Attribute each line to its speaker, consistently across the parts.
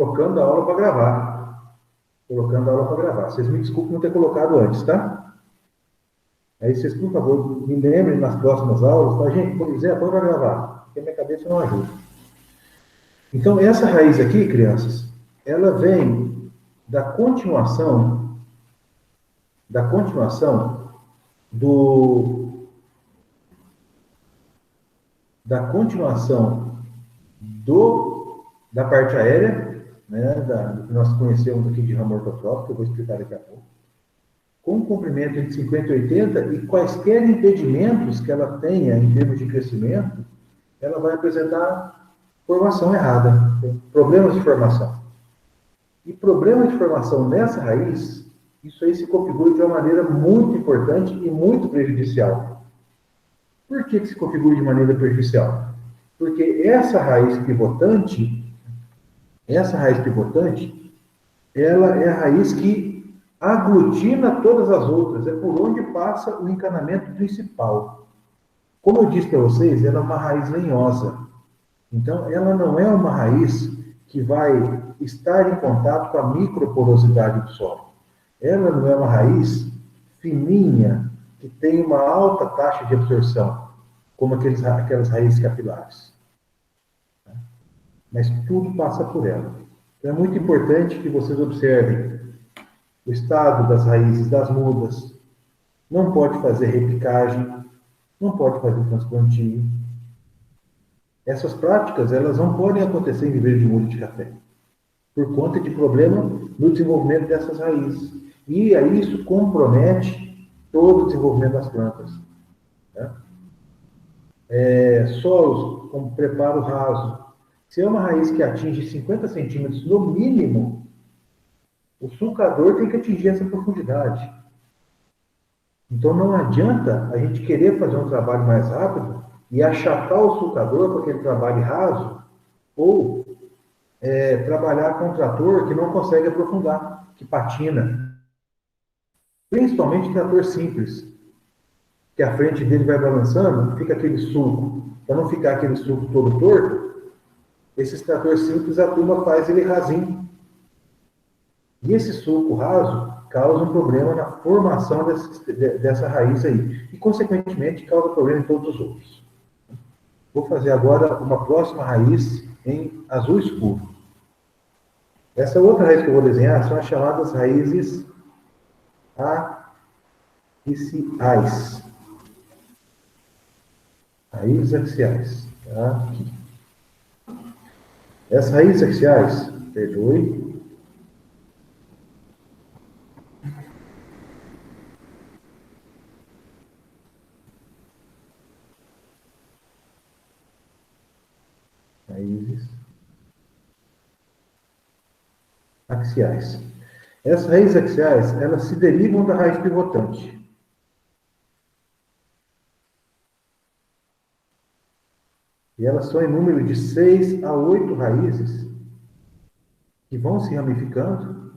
Speaker 1: colocando a aula para gravar. Colocando a aula para gravar. Vocês me desculpem não ter colocado antes, tá? Aí vocês, por favor, me lembrem nas próximas aulas, tá? Gente, por exemplo, põe para gravar, porque a minha cabeça não ajuda. Então, essa raiz aqui, crianças, ela vem da continuação do da continuação da parte aérea, né, do que nós conhecemos aqui de ramo ortotrópico, que eu vou explicar daqui a pouco, com um comprimento entre 50 e 80, e quaisquer impedimentos que ela tenha em termos de crescimento, ela vai apresentar formação errada, problemas de formação. E problemas de formação nessa raiz, isso aí se configura de uma maneira muito importante e muito prejudicial. Por que se configura de maneira prejudicial? Porque essa raiz pivotante, ela é a raiz que aglutina todas as outras, é por onde passa o encanamento principal. Como eu disse para vocês, ela é uma raiz lenhosa. Então, ela não é uma raiz que vai estar em contato com a microporosidade do solo. Ela não é uma raiz fininha, que tem uma alta taxa de absorção, como aquelas raízes capilares. Mas tudo passa por ela. Então, é muito importante que vocês observem o estado das raízes das mudas. Não pode fazer repicagem, não pode fazer transplantio. Essas práticas, elas não podem acontecer em viveiro de muda de café, por conta de problema no desenvolvimento dessas raízes. E aí isso compromete todo o desenvolvimento das plantas. Né? Solos, como preparo raso. Se é uma raiz que atinge 50 centímetros no mínimo, o sulcador tem que atingir essa profundidade. Então não adianta a gente querer fazer um trabalho mais rápido e achatar o sulcador com aquele trabalho raso, ou trabalhar com um trator que não consegue aprofundar, que patina. Principalmente trator simples, que a frente dele vai balançando, fica aquele sulco. Para não ficar aquele sulco todo torto, esses tratores simples a turma faz ele rasinho. E esse sulco raso causa um problema na formação dessa raiz aí. E, consequentemente, causa problema em todos os outros. Vou fazer agora uma próxima raiz em azul escuro. Essa outra raiz que eu vou desenhar são as chamadas raízes axiais. Raízes axiais. Tá? Aqui. Essas raízes axiais, perdoe. Raízes axiais. Essas raízes axiais, elas se derivam da raiz pivotante. E elas são em número de 6 a 8 raízes que vão se ramificando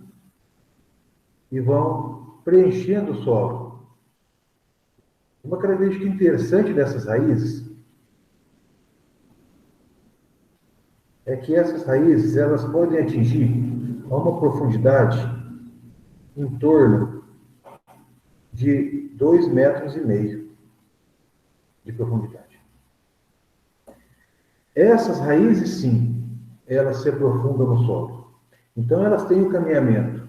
Speaker 1: e vão preenchendo o solo. Uma característica interessante dessas raízes é que essas raízes, elas podem atingir a uma profundidade em torno de 2,5 metros de profundidade. Essas raízes, sim, elas se aprofundam no solo. Então, elas têm um caminhamento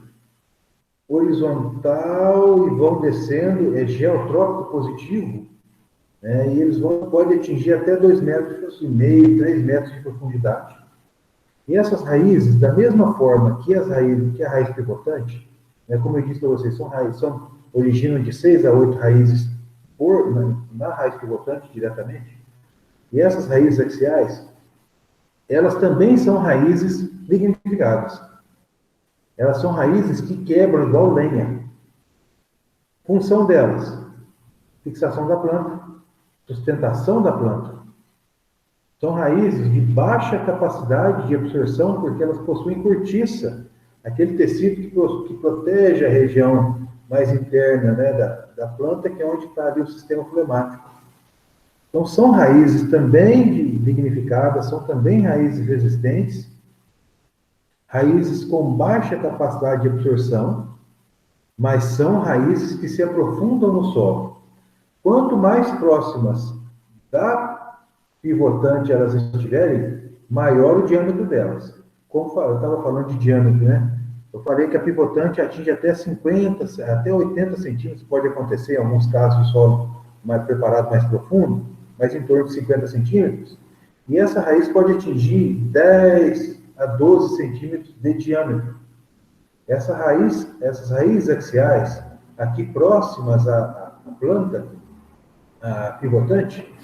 Speaker 1: horizontal e vão descendo, é geotrópico positivo, né? E eles podem atingir até 2,5 metros, 3 metros de profundidade. E essas raízes, da mesma forma que a raiz pivotante, né, como eu disse para vocês, originam de 6 a 8 raízes na raiz pivotante diretamente. E essas raízes axiais, elas também são raízes lignificadas. Elas são raízes que quebram igual lenha. Função delas: fixação da planta, sustentação da planta. São raízes de baixa capacidade de absorção, porque elas possuem cortiça, aquele tecido que protege a região mais interna, né, da planta, que é onde está ali o sistema flemático. Então, são raízes também lignificadas, são também raízes resistentes, raízes com baixa capacidade de absorção, mas são raízes que se aprofundam no solo. Quanto mais próximas da pivotante elas estiverem, maior o diâmetro delas. Como eu estava falando de diâmetro, né? Eu falei que a pivotante atinge até 50, até 80 centímetros, pode acontecer em alguns casos de solo mais preparado, mais profundo, mas em torno de 50 centímetros. E essa raiz pode atingir 10 a 12 centímetros de diâmetro. Essas raízes axiais, aqui próximas à planta, à pivotante,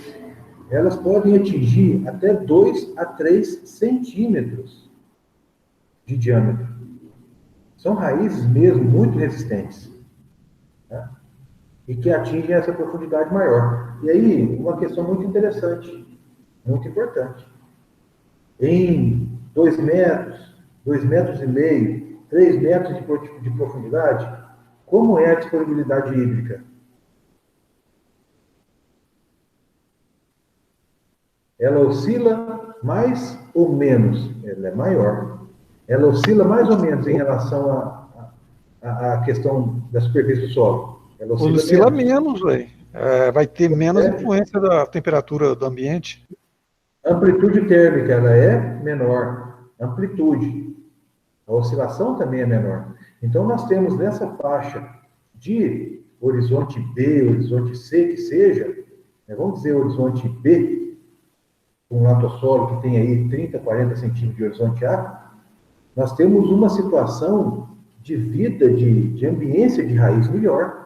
Speaker 1: elas podem atingir até 2 a 3 centímetros de diâmetro. São raízes mesmo muito resistentes, né? E que atingem essa profundidade maior. E aí, uma questão muito interessante, muito importante. Em 2 metros, 2 metros e meio, 3 metros de profundidade, como é a disponibilidade hídrica? Ela oscila mais ou menos? Ela é maior. Ela oscila mais ou menos em relação à questão da superfície do solo. Ela
Speaker 2: Oscila
Speaker 1: menos.
Speaker 2: menos, velho. Vai ter menos influência da temperatura do ambiente.
Speaker 1: Amplitude térmica, ela é menor. Amplitude. A oscilação também é menor. Então, nós temos nessa faixa de horizonte B, horizonte C, que seja, né, vamos dizer horizonte B, um latossolo que tem aí 30, 40 centímetros de horizonte A, nós temos uma situação de vida, de ambiência de raiz melhor.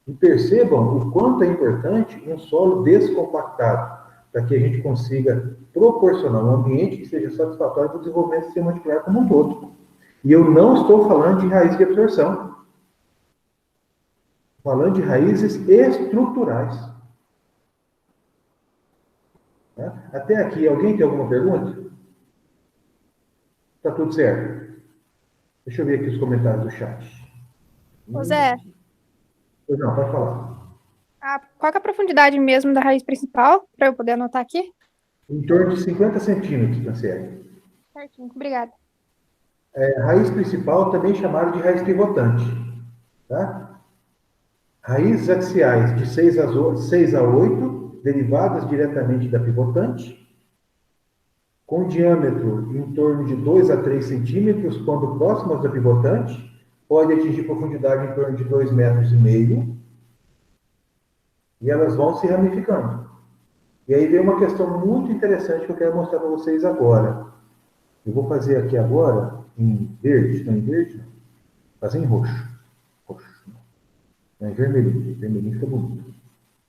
Speaker 1: E percebam o quanto é importante um solo descompactado, para que a gente consiga proporcionar um ambiente que seja satisfatório para o desenvolvimento do sistema radicular como um todo. E eu não estou falando de raiz de absorção. Estou falando de raízes estruturais. Tá? Até aqui, alguém tem alguma pergunta? Está tudo certo? Deixa eu ver aqui os comentários do chat.
Speaker 3: Ô Zé,
Speaker 1: Não, pode falar.
Speaker 3: qual que é a profundidade mesmo da raiz principal, para eu poder anotar aqui?
Speaker 1: Em torno de 50 centímetros, Franciele.
Speaker 3: Certinho, obrigada.
Speaker 1: Raiz principal também chamada de raiz pivotante. Tá? Raízes axiais de 6 a 8, derivadas diretamente da pivotante, com diâmetro em torno de 2 a 3 centímetros, quando próximas da pivotante, pode atingir profundidade em torno de 2,5 metros, e elas vão se ramificando. E aí vem uma questão muito interessante que eu quero mostrar para vocês agora. Eu vou fazer aqui agora em verde, não em verde, não. Vou fazer em roxo. Roxo. Não, em vermelhinho. Vermelhinho fica bonito.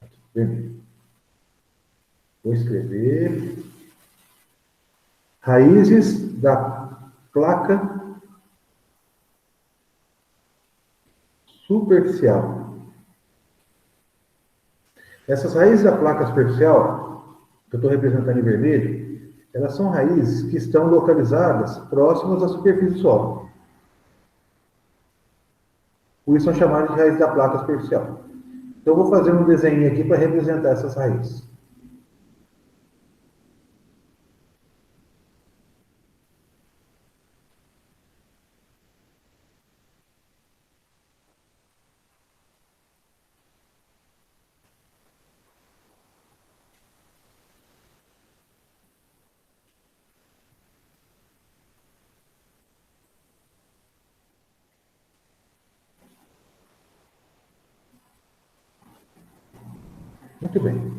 Speaker 1: Aqui, vermelho. Vou escrever raízes da placa superficial. Essas raízes da placa superficial, que eu estou representando em vermelho, elas são raízes que estão localizadas próximas à superfície do solo. Por isso são chamadas de raízes da placa superficial. Então, eu vou fazer um desenho aqui para representar essas raízes. Muito bem.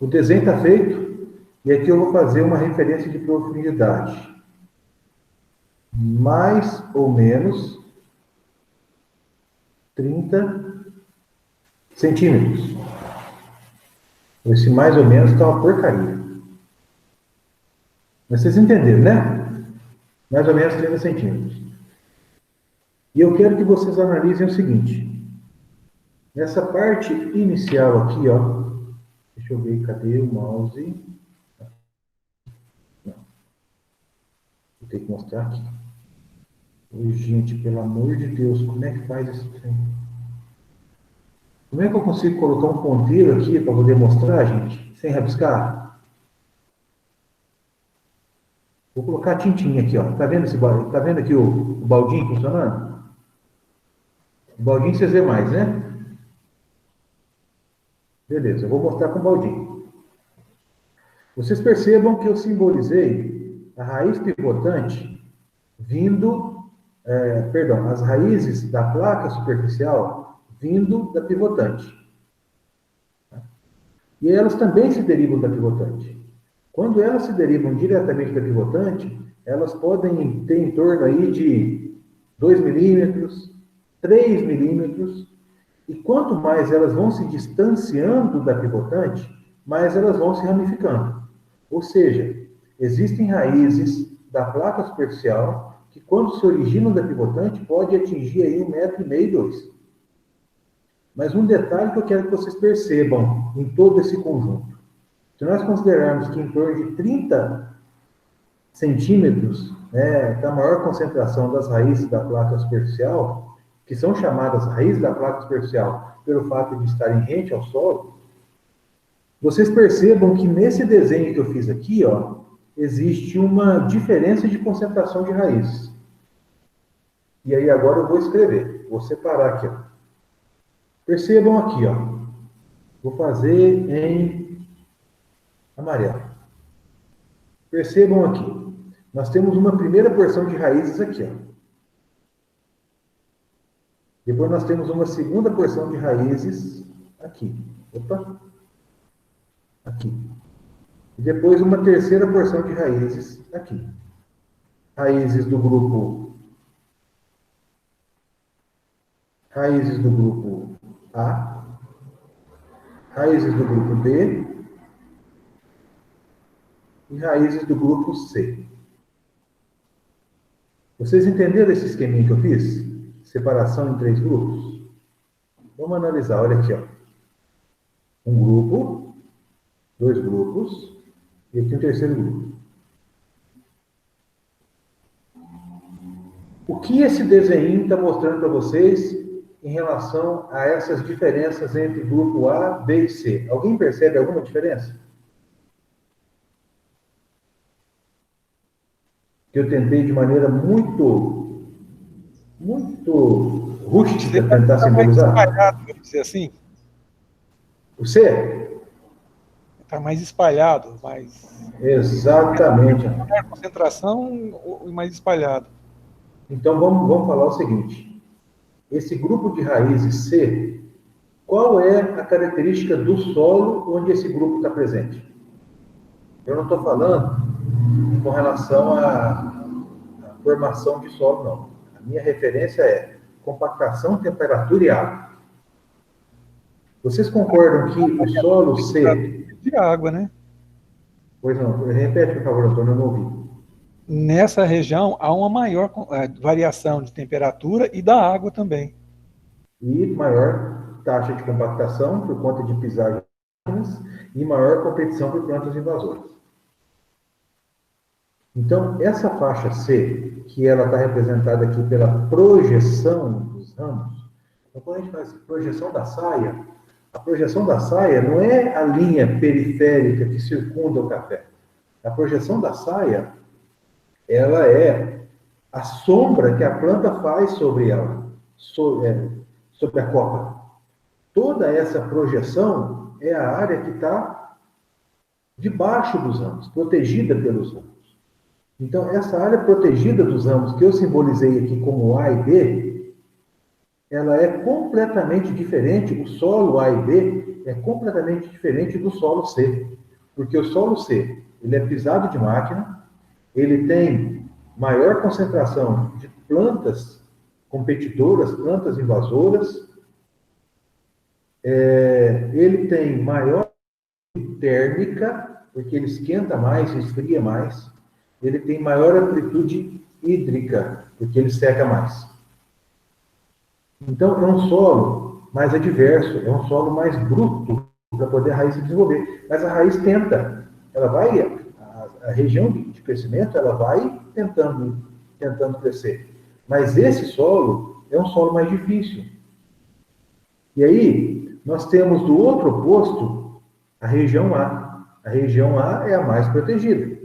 Speaker 1: O desenho está feito e aqui eu vou fazer uma referência de profundidade. Mais ou menos 30 centímetros. Esse mais ou menos está uma porcaria. Mas vocês entenderam, né? Mais ou menos 30 centímetros. E eu quero que vocês analisem o seguinte. Nessa parte inicial aqui, ó. Deixa eu ver, cadê o mouse? Não. Vou ter que mostrar aqui. Oi, gente, pelo amor de Deus, como é que faz isso? Como é que eu consigo colocar um ponteiro aqui para poder mostrar, gente, sem rabiscar? Vou colocar a tintinha aqui, ó. Tá vendo esse baldinho? Tá vendo aqui o baldinho funcionando? O baldinho vocês vê mais, né? Beleza, eu vou mostrar com o baldinho. Vocês percebam que eu simbolizei a raiz pivotante vindo, as raízes da placa superficial vindo da pivotante. E elas também se derivam da pivotante. Quando elas se derivam diretamente da pivotante, elas podem ter em torno aí de 2 milímetros, 3 milímetros, e quanto mais elas vão se distanciando da pivotante, mais elas vão se ramificando. Ou seja, existem raízes da placa superficial que, quando se originam da pivotante, pode atingir aí 1,5 m, 2. Mas um detalhe que eu quero que vocês percebam em todo esse conjunto. Se nós considerarmos que em torno de 30 centímetros, da maior concentração das raízes da placa superficial, que são chamadas raízes da placa superficial pelo fato de estarem rente ao solo, vocês percebam que nesse desenho que eu fiz aqui, ó, existe uma diferença de concentração de raízes. E aí agora eu vou escrever, vou separar aqui, ó. Percebam aqui, ó. Vou fazer em amarelo. Percebam aqui. Nós temos uma primeira porção de raízes aqui, ó. Depois nós temos uma segunda porção de raízes aqui. Opa! Aqui. E depois uma terceira porção de raízes aqui. Raízes do grupo A, raízes do grupo B e raízes do grupo C. Vocês entenderam esse esqueminha que eu fiz? Separação em 3 grupos? Vamos analisar, olha aqui, ó. Um grupo, 2 grupos, e aqui um terceiro grupo. O que esse desenho está mostrando para vocês em relação a essas diferenças entre grupo A, B e C? Alguém percebe alguma diferença? Que eu tentei de maneira muito rústica tentar simbolizar.
Speaker 2: Mais espalhado, vamos dizer assim.
Speaker 1: O C?
Speaker 2: Está mais espalhado, mais...
Speaker 1: Exatamente.
Speaker 2: Maior concentração e mais espalhado.
Speaker 1: Então vamos falar o seguinte. Esse grupo de raízes C, qual é a característica do solo onde esse grupo está presente? Eu não estou falando com relação à formação de solo, não. A minha referência é compactação, temperatura e água. Vocês concordam que o solo C...
Speaker 2: De água, né?
Speaker 1: Pois não, repete, por favor, Antônio, eu não ouvi.
Speaker 2: Nessa região há uma maior variação de temperatura e da água também.
Speaker 1: E maior taxa de compactação por conta de pisagens e maior competição por plantas invasoras. Então, essa faixa C, que ela está representada aqui pela projeção dos ramos, então, quando a gente faz projeção da saia, a projeção da saia não é a linha periférica que circunda o café. A projeção da saia, ela é a sombra que a planta faz sobre ela, sobre a copa. Toda essa projeção é a área que está debaixo dos ramos, protegida pelos ramos. Então, essa área protegida dos ramos, que eu simbolizei aqui como A e B, ela é completamente diferente, o solo A e B é completamente diferente do solo C. Porque o solo C, ele é pisado de máquina, ele tem maior concentração de plantas competidoras, plantas invasoras, ele tem maior térmica, porque ele esquenta mais, esfria mais, ele tem maior amplitude hídrica, porque ele seca mais. Então, é um solo mais adverso, é um solo mais bruto para poder a raiz se desenvolver. Mas a raiz tenta, ela vai, a região de crescimento, ela vai tentando crescer. Mas esse solo é um solo mais difícil. E aí, nós temos do outro oposto a região A. A região A é a mais protegida.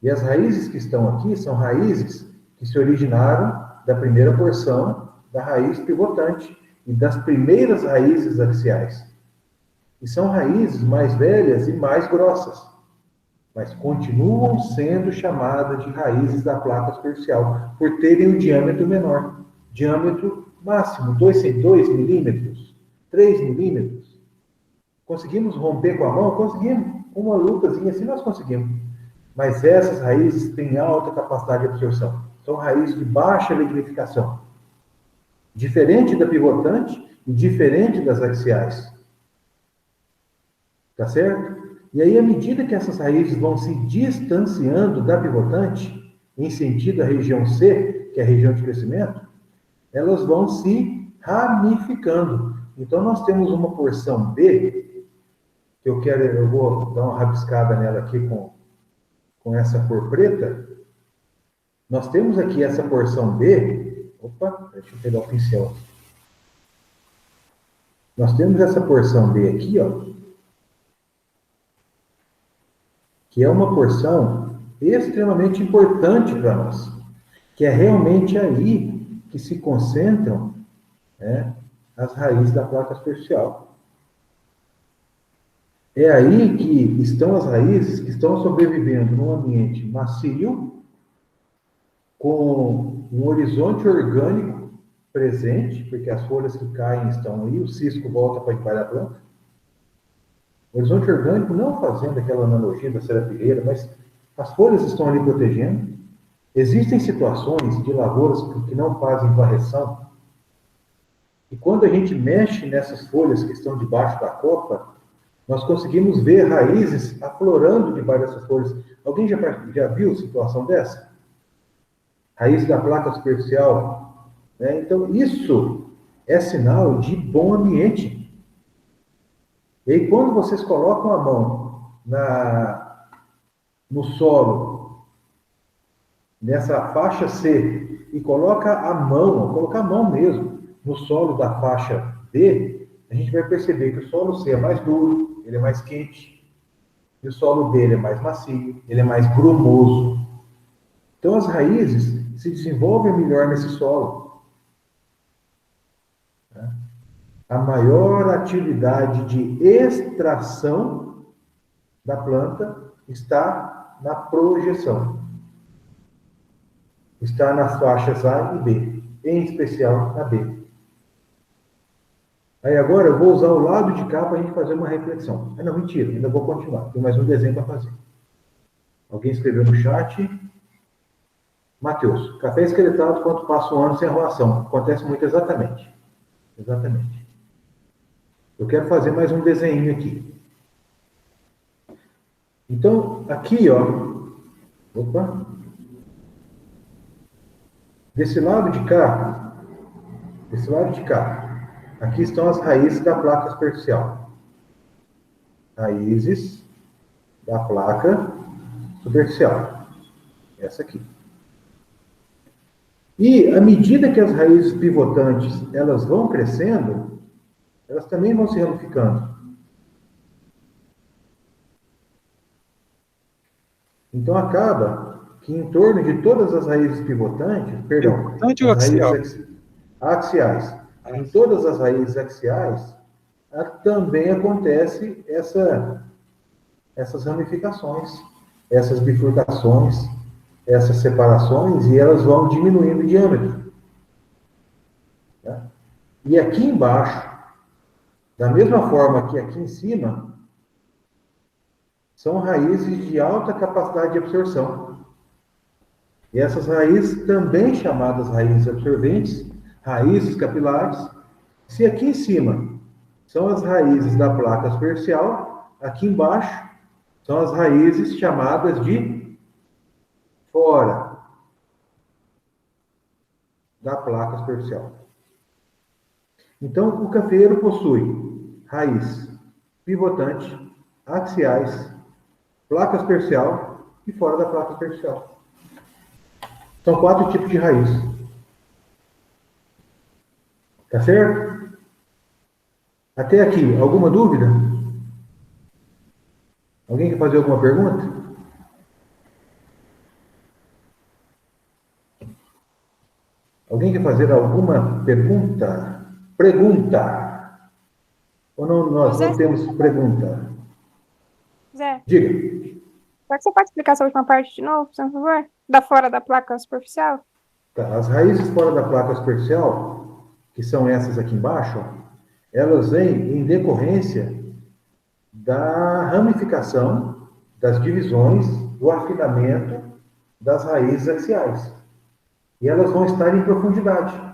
Speaker 1: E as raízes que estão aqui são raízes que se originaram da primeira porção da raiz pivotante e das primeiras raízes axiais. E são raízes mais velhas e mais grossas, mas continuam sendo chamadas de raízes da placa superficial, por terem um diâmetro menor, diâmetro máximo, 2 milímetros, 3 milímetros. Conseguimos romper com a mão? Conseguimos. Com uma lutazinha assim nós conseguimos. Mas essas raízes têm alta capacidade de absorção. São raízes de baixa lignificação. Diferente da pivotante e diferente das axiais. Tá certo? E aí, à medida que essas raízes vão se distanciando da pivotante, em sentido à região C, que é a região de crescimento, elas vão se ramificando. Então, nós temos uma porção B, que eu vou dar uma rabiscada nela aqui com essa cor preta. Nós temos aqui essa porção B. Opa, deixa eu pegar o pincel. Nós temos essa porção B aqui, ó, que é uma porção extremamente importante para nós, que é realmente aí que se concentram, né, as raízes da placa superficial. É aí que estão as raízes que estão sobrevivendo num ambiente macio, com um horizonte orgânico presente, porque as folhas que caem estão aí, o cisco volta para debaixo da planta. O horizonte orgânico, não fazendo aquela analogia da serapilheira, mas as folhas estão ali protegendo. Existem situações de lavouras que não fazem varreção, e quando a gente mexe nessas folhas que estão debaixo da copa, nós conseguimos ver raízes aflorando debaixo dessas folhas. Alguém já viu situação dessa? Raiz da placa superficial, né? Então, isso é sinal de bom ambiente. E aí, quando vocês colocam a mão no solo, nessa faixa C, e coloca a mão, colocar a mão mesmo, no solo da faixa D, a gente vai perceber que o solo C é mais duro, ele é mais quente, e o solo D ele é mais macio, ele é mais grumoso. Então, as raízes se desenvolvem melhor nesse solo. A maior atividade de extração da planta está na projeção. Está nas faixas A e B, em especial na B. Aí agora eu vou usar o lado de cá para a gente fazer uma reflexão. Ah, não, mentira, ainda vou continuar. Tem mais um desenho para fazer. Alguém escreveu no chat. Matheus, café esqueletado quando passa um ano sem arruação. Acontece muito exatamente. Exatamente. Eu quero fazer mais um desenho aqui. Então, aqui, ó. Opa. Desse lado de cá, aqui estão as raízes da placa superficial. Raízes da placa superficial. Essa aqui. E à medida que as raízes pivotantes elas vão crescendo, elas também vão se ramificando. Então acaba que em torno de todas as raízes pivotantes,
Speaker 2: Pivotante ou
Speaker 1: as
Speaker 2: axial?
Speaker 1: raízes axiais, em todas as raízes axiais, também acontece essas ramificações, essas bifurcações, essas separações, e elas vão diminuindo o diâmetro. Né? E aqui embaixo, da mesma forma que aqui em cima, são raízes de alta capacidade de absorção. E essas raízes, também chamadas raízes absorventes, raízes capilares, se aqui em cima são as raízes da placa superficial, aqui embaixo são as raízes chamadas de fora da placa superficial. Então, o cafeeiro possui raiz pivotante, axiais, placa superficial e fora da placa superficial. São 4 tipos de raiz. Tá certo? Até aqui, alguma dúvida? Alguém quer fazer alguma pergunta? Alguém quer fazer alguma pergunta? Pergunta. Ou não, nós
Speaker 3: Zé,
Speaker 1: não temos pergunta?
Speaker 3: Zé,
Speaker 1: Diga.
Speaker 3: será que você pode explicar essa última parte de novo, por favor? Da fora da placa superficial?
Speaker 1: Tá, as raízes fora da placa superficial, que são essas aqui embaixo, ó, elas vêm em decorrência da ramificação, das divisões, do afinamento das raízes axiais. E elas vão estar em profundidade.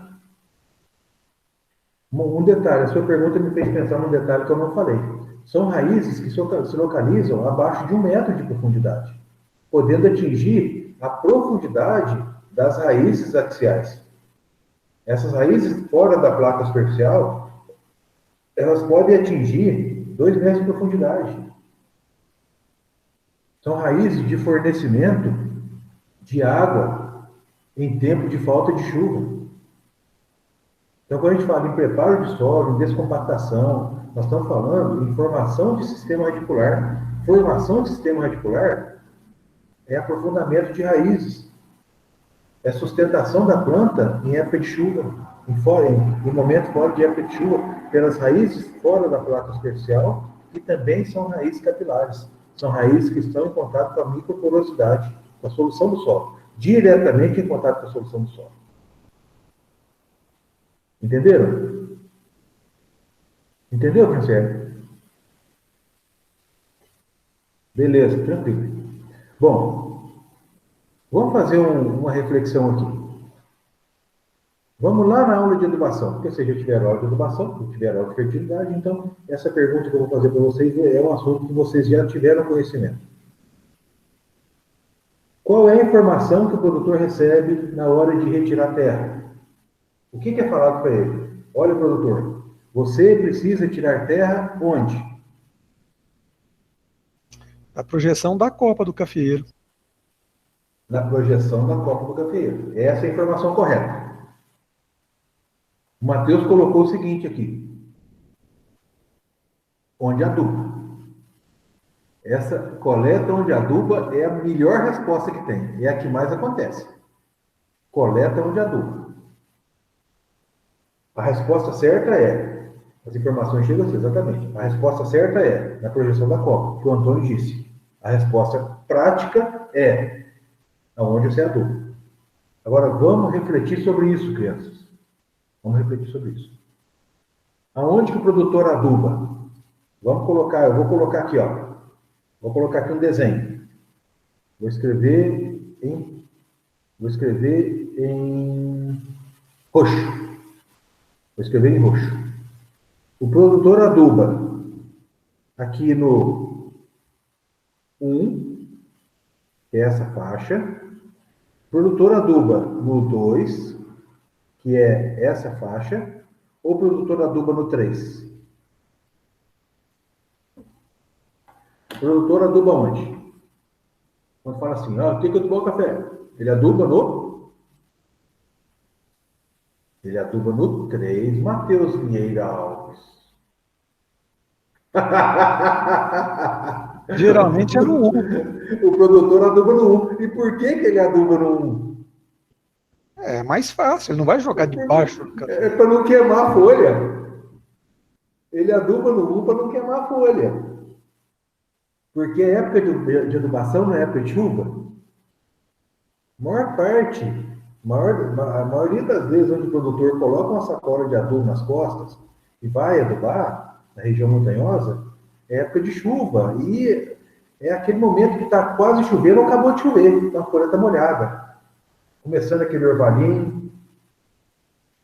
Speaker 1: Um detalhe, a sua pergunta me fez pensar num detalhe que eu não falei. São raízes que se localizam abaixo de 1 metro de profundidade, podendo atingir a profundidade das raízes axiais. Essas raízes fora da placa superficial, elas podem atingir 2 metros de profundidade. São raízes de fornecimento de água em tempo de falta de chuva. Então, quando a gente fala em preparo de solo, em descompactação, nós estamos falando em formação de sistema radicular. Formação de sistema radicular é aprofundamento de raízes. É sustentação da planta em época de chuva, em momento fora de época de chuva, pelas raízes fora da placa superficial, que também são raízes capilares. São raízes que estão em contato com a microporosidade, com a solução do solo. Diretamente em contato com a solução do solo. Entenderam? Entendeu, Francesco? Beleza, tranquilo. Bom, vamos fazer uma reflexão aqui. Vamos lá na aula de adubação, porque vocês já tiveram aula de adubação, já tiveram aula de fertilidade, então essa pergunta que eu vou fazer para vocês é um assunto que vocês já tiveram conhecimento. Qual é a informação que o produtor recebe na hora de retirar a terra? O que é falado para ele? Olha, produtor, você precisa tirar terra onde?
Speaker 2: A projeção da copa do cafeeiro.
Speaker 1: Na projeção da copa do cafeeiro. Essa é a informação correta. O Matheus colocou o seguinte aqui. Onde aduba. Essa coleta onde aduba é a melhor resposta que tem. É a que mais acontece. Coleta onde aduba. A resposta certa é... As informações chegam assim, exatamente. A resposta certa é na projeção da copa, que o Antônio disse. A resposta prática é aonde você aduba. Agora, vamos refletir sobre isso, crianças. Vamos refletir sobre isso. Aonde que o produtor aduba? Vamos colocar, eu vou colocar aqui, ó. Vou colocar aqui um desenho. Vou escrever em roxo. Vou escrever em roxo. O produtor aduba aqui no 1, que é essa faixa. O produtor aduba no 2, que é essa faixa. Ou o produtor aduba no 3? O produtor aduba onde? Quando fala assim, ah, tem que adubar o café. Ele aduba no 3, Matheus Vieira Alves.
Speaker 2: Geralmente é no 1.
Speaker 1: O produtor aduba no 1. E por que ele aduba no 1?
Speaker 2: É mais fácil, ele não vai jogar debaixo do café.
Speaker 1: É para não queimar a folha. Ele aduba no 1 para não queimar a folha. Porque a época de adubação não é época de chuva. A maioria das vezes onde o produtor coloca uma sacola de adubo nas costas e vai adubar na região montanhosa, é época de chuva. E é aquele momento que está quase chovendo ou acabou de chover, então a folha está molhada. Começando aquele orvalhinho.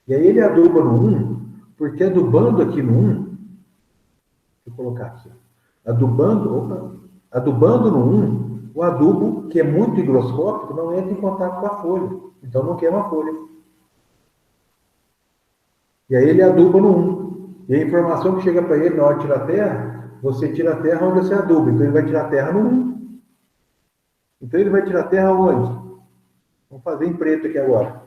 Speaker 1: E aí ele aduba no 1, porque adubando aqui no 1, deixa eu colocar aqui, adubando no 1, o adubo, que é muito higroscópico, não entra em contato com a folha, então não queima a folha. E aí ele aduba no 1. E a informação que chega para ele na hora de tirar a terra, você tira a terra onde você aduba, então ele vai tirar a terra no 1. Então ele vai tirar a terra onde? Vamos fazer em preto aqui agora.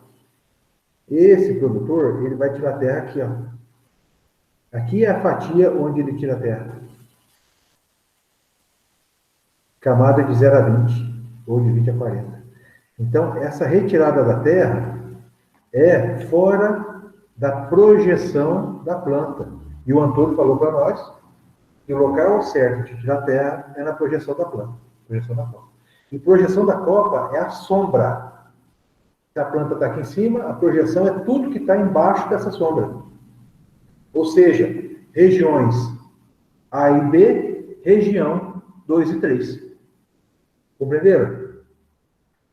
Speaker 1: Esse produtor, ele vai tirar a terra aqui, ó. Aqui é a fatia onde ele tira a terra. Camada de 0 a 20, ou de 20 a 40. Então, essa retirada da terra, é fora da projeção da planta. E o Antônio falou para nós que o local certo de tirar terra é na projeção da planta. Projeção da copa. E projeção da copa é a sombra. Se a planta está aqui em cima, a projeção é tudo que está embaixo dessa sombra. Ou seja, regiões A e B, região 2 e 3. Compreenderam?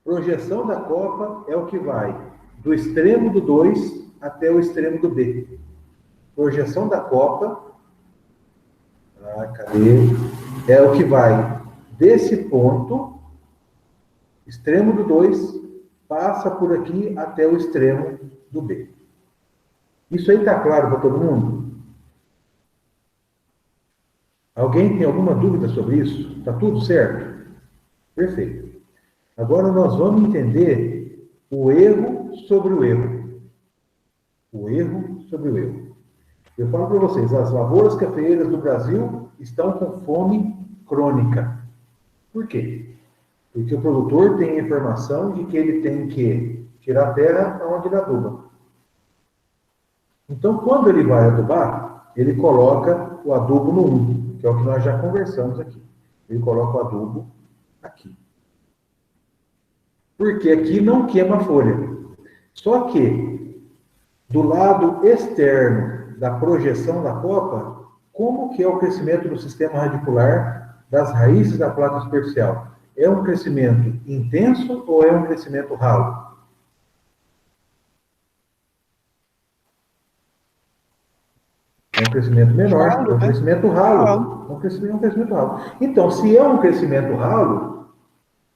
Speaker 1: Projeção da copa é o que vai do extremo do 2 até o extremo do B. Projeção da copa, cadê? É o que vai desse ponto, extremo do 2, passa por aqui até o extremo do B. Isso aí está claro para todo mundo? Alguém tem alguma dúvida sobre isso? Está tudo certo? Perfeito. Agora nós vamos entender o erro sobre o erro. O erro sobre o erro. Eu falo para vocês, as lavouras cafeeiras do Brasil estão com fome crônica. Por quê? Porque o produtor tem a informação de que ele tem que tirar a terra onde ele aduba. Então, quando ele vai adubar, ele coloca o adubo no 1, que é o que nós já conversamos aqui. Ele coloca o adubo aqui. Porque aqui não queima a folha. Só que, do lado externo da projeção da copa, como que é o crescimento do sistema radicular das raízes da planta superficial? É um crescimento intenso ou é um crescimento ralo? É um crescimento menor, é um crescimento ralo. É um crescimento ralo. Então, se é um crescimento ralo,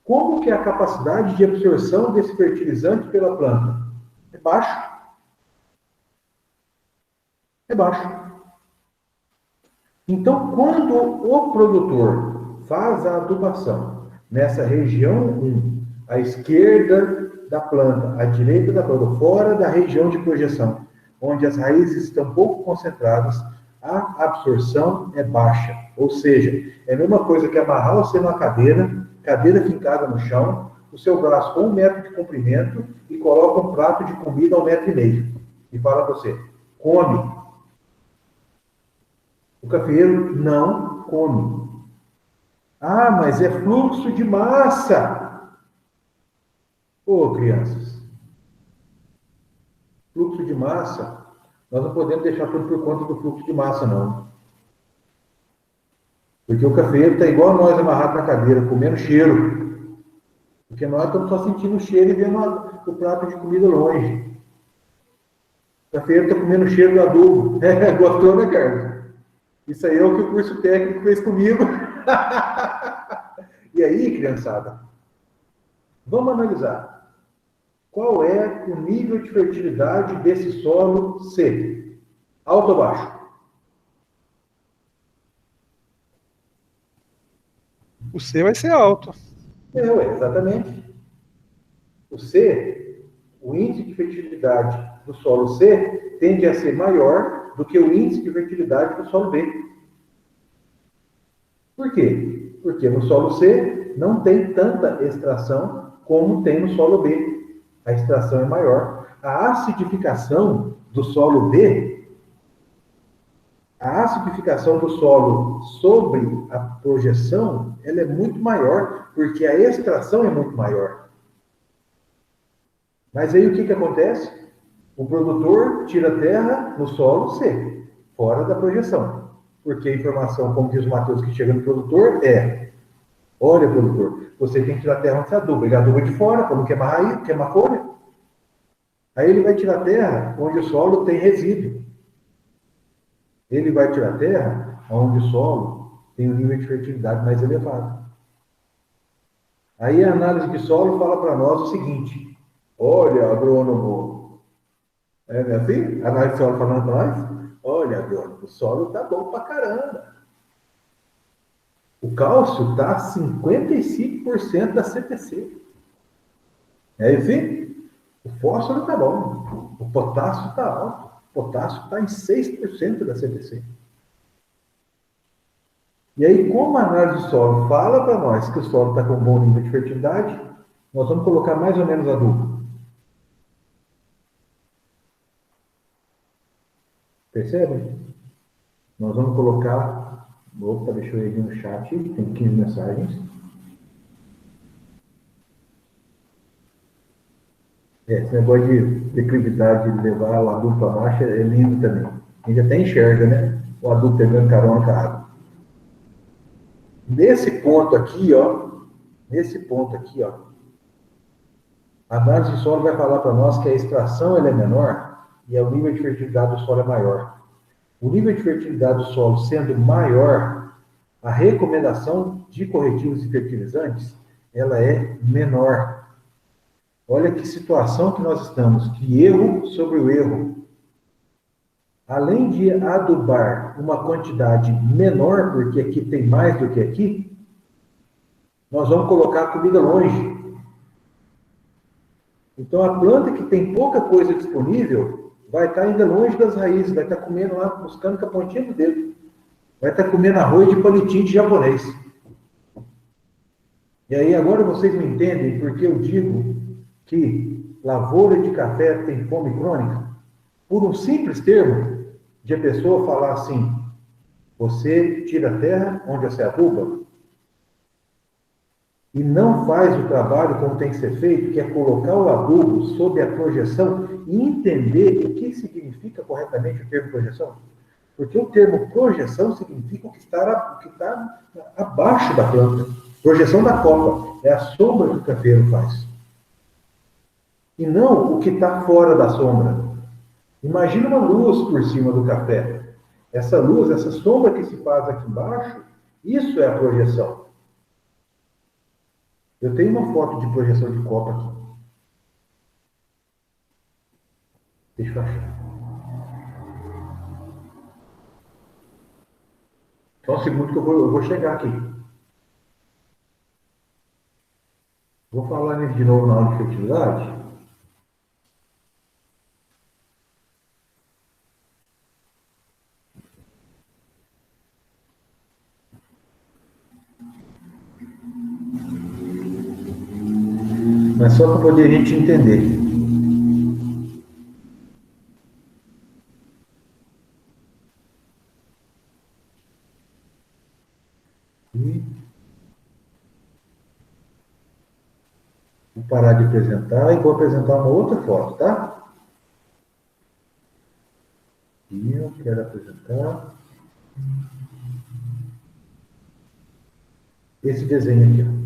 Speaker 1: como que é a capacidade de absorção desse fertilizante pela planta? É baixo. É baixo. Então, quando o produtor faz a adubação nessa região 1, à esquerda da planta, à direita da planta, fora da região de projeção, onde as raízes estão pouco concentradas, a absorção é baixa. Ou seja, é a mesma coisa que amarrar você numa cadeira fincada no chão, o seu braço com 1 metro de comprimento e coloca um prato de comida a 1,5 metro. E fala para você, come. O cafeeiro não come. Ah, mas é fluxo de massa. Ô, crianças. Fluxo de massa, nós não podemos deixar tudo por conta do fluxo de massa, não. Porque o cafeeiro está igual a nós amarrado na cadeira, comendo cheiro. Porque nós estamos só sentindo o cheiro e vendo o prato de comida longe. O cafeeiro está comendo o cheiro do adubo. Gostou, né, Carlos? Isso aí é o que o curso técnico fez comigo. E aí, criançada, vamos analisar. Qual é o nível de fertilidade desse solo C? Alto ou baixo?
Speaker 2: O C vai ser alto.
Speaker 1: Exatamente. O C, o índice de fertilidade do solo C tende a ser maior do que o índice de fertilidade do solo B. Por quê? Porque no solo C não tem tanta extração como tem no solo B. A extração é maior. A acidificação do solo B, a acidificação do solo sobre a projeção, ela é muito maior, porque a extração é muito maior. Mas aí o que acontece? O produtor tira a terra no solo C, fora da projeção. Porque a informação, como diz o Matheus, que chega no produtor é: olha, produtor, você tem que tirar a terra onde você aduba. Ele aduba de fora, para não queimar raiz, queimar folha. Aí ele vai tirar a terra onde o solo tem resíduo. Ele vai tirar a terra onde o solo tem um nível de fertilidade mais elevado. Aí a análise de solo fala para nós o seguinte: olha, agrônomo, não é assim? A análise de solo falando para nós: olha, agrônomo, o solo está bom pra caramba. O cálcio está a 55% da CPC. É assim? O fósforo está bom. O potássio está alto. O potássio está em 6% da CPC. E aí, como a análise de solo fala para nós que o solo está com um bom nível de fertilidade, nós vamos colocar mais ou menos adubo. Percebem? Nós vamos colocar... Opa, deixa eu ir no chat, tem 15 mensagens. Esse negócio de declividade de levar o adulto à marcha é lindo também. A gente até enxerga, né? O adulto pegando carona com a água. Nesse ponto aqui, ó, a análise de solo vai falar para nós que a extração ela é menor e o nível de fertilidade do solo é maior. O nível de fertilidade do solo sendo maior, a recomendação de corretivos e fertilizantes, ela é menor. Olha que situação que nós estamos, que erro sobre o erro. Além de adubar uma quantidade menor, porque aqui tem mais do que aqui, nós vamos colocar a comida longe. Então, a planta que tem pouca coisa disponível vai estar ainda longe das raízes, vai estar comendo lá, buscando com a pontinha do dedo. Vai estar comendo arroz de palitinho de japonês. E aí, agora vocês me entendem porque eu digo que lavoura de café tem fome crônica? Por um simples termo de a pessoa falar assim, você tira a terra onde você aduba e não faz o trabalho como tem que ser feito, que é colocar o adubo sob a projeção e entender o que significa corretamente o termo projeção. Porque o termo projeção significa o que está abaixo da planta. Projeção da copa é a sombra que o cafeiro faz. E não o que está fora da sombra. Imagina uma luz por cima do café. Essa luz, essa sombra que se faz aqui embaixo, isso é a projeção. Eu tenho uma foto de projeção de copa aqui. Deixa eu achar. Só um segundo que eu vou chegar aqui. Vou falar nisso de novo na aula de fertilidade. Mas só para poder a gente entender. Vou parar de apresentar e vou apresentar uma outra foto, tá? E eu quero apresentar esse desenho aqui, ó.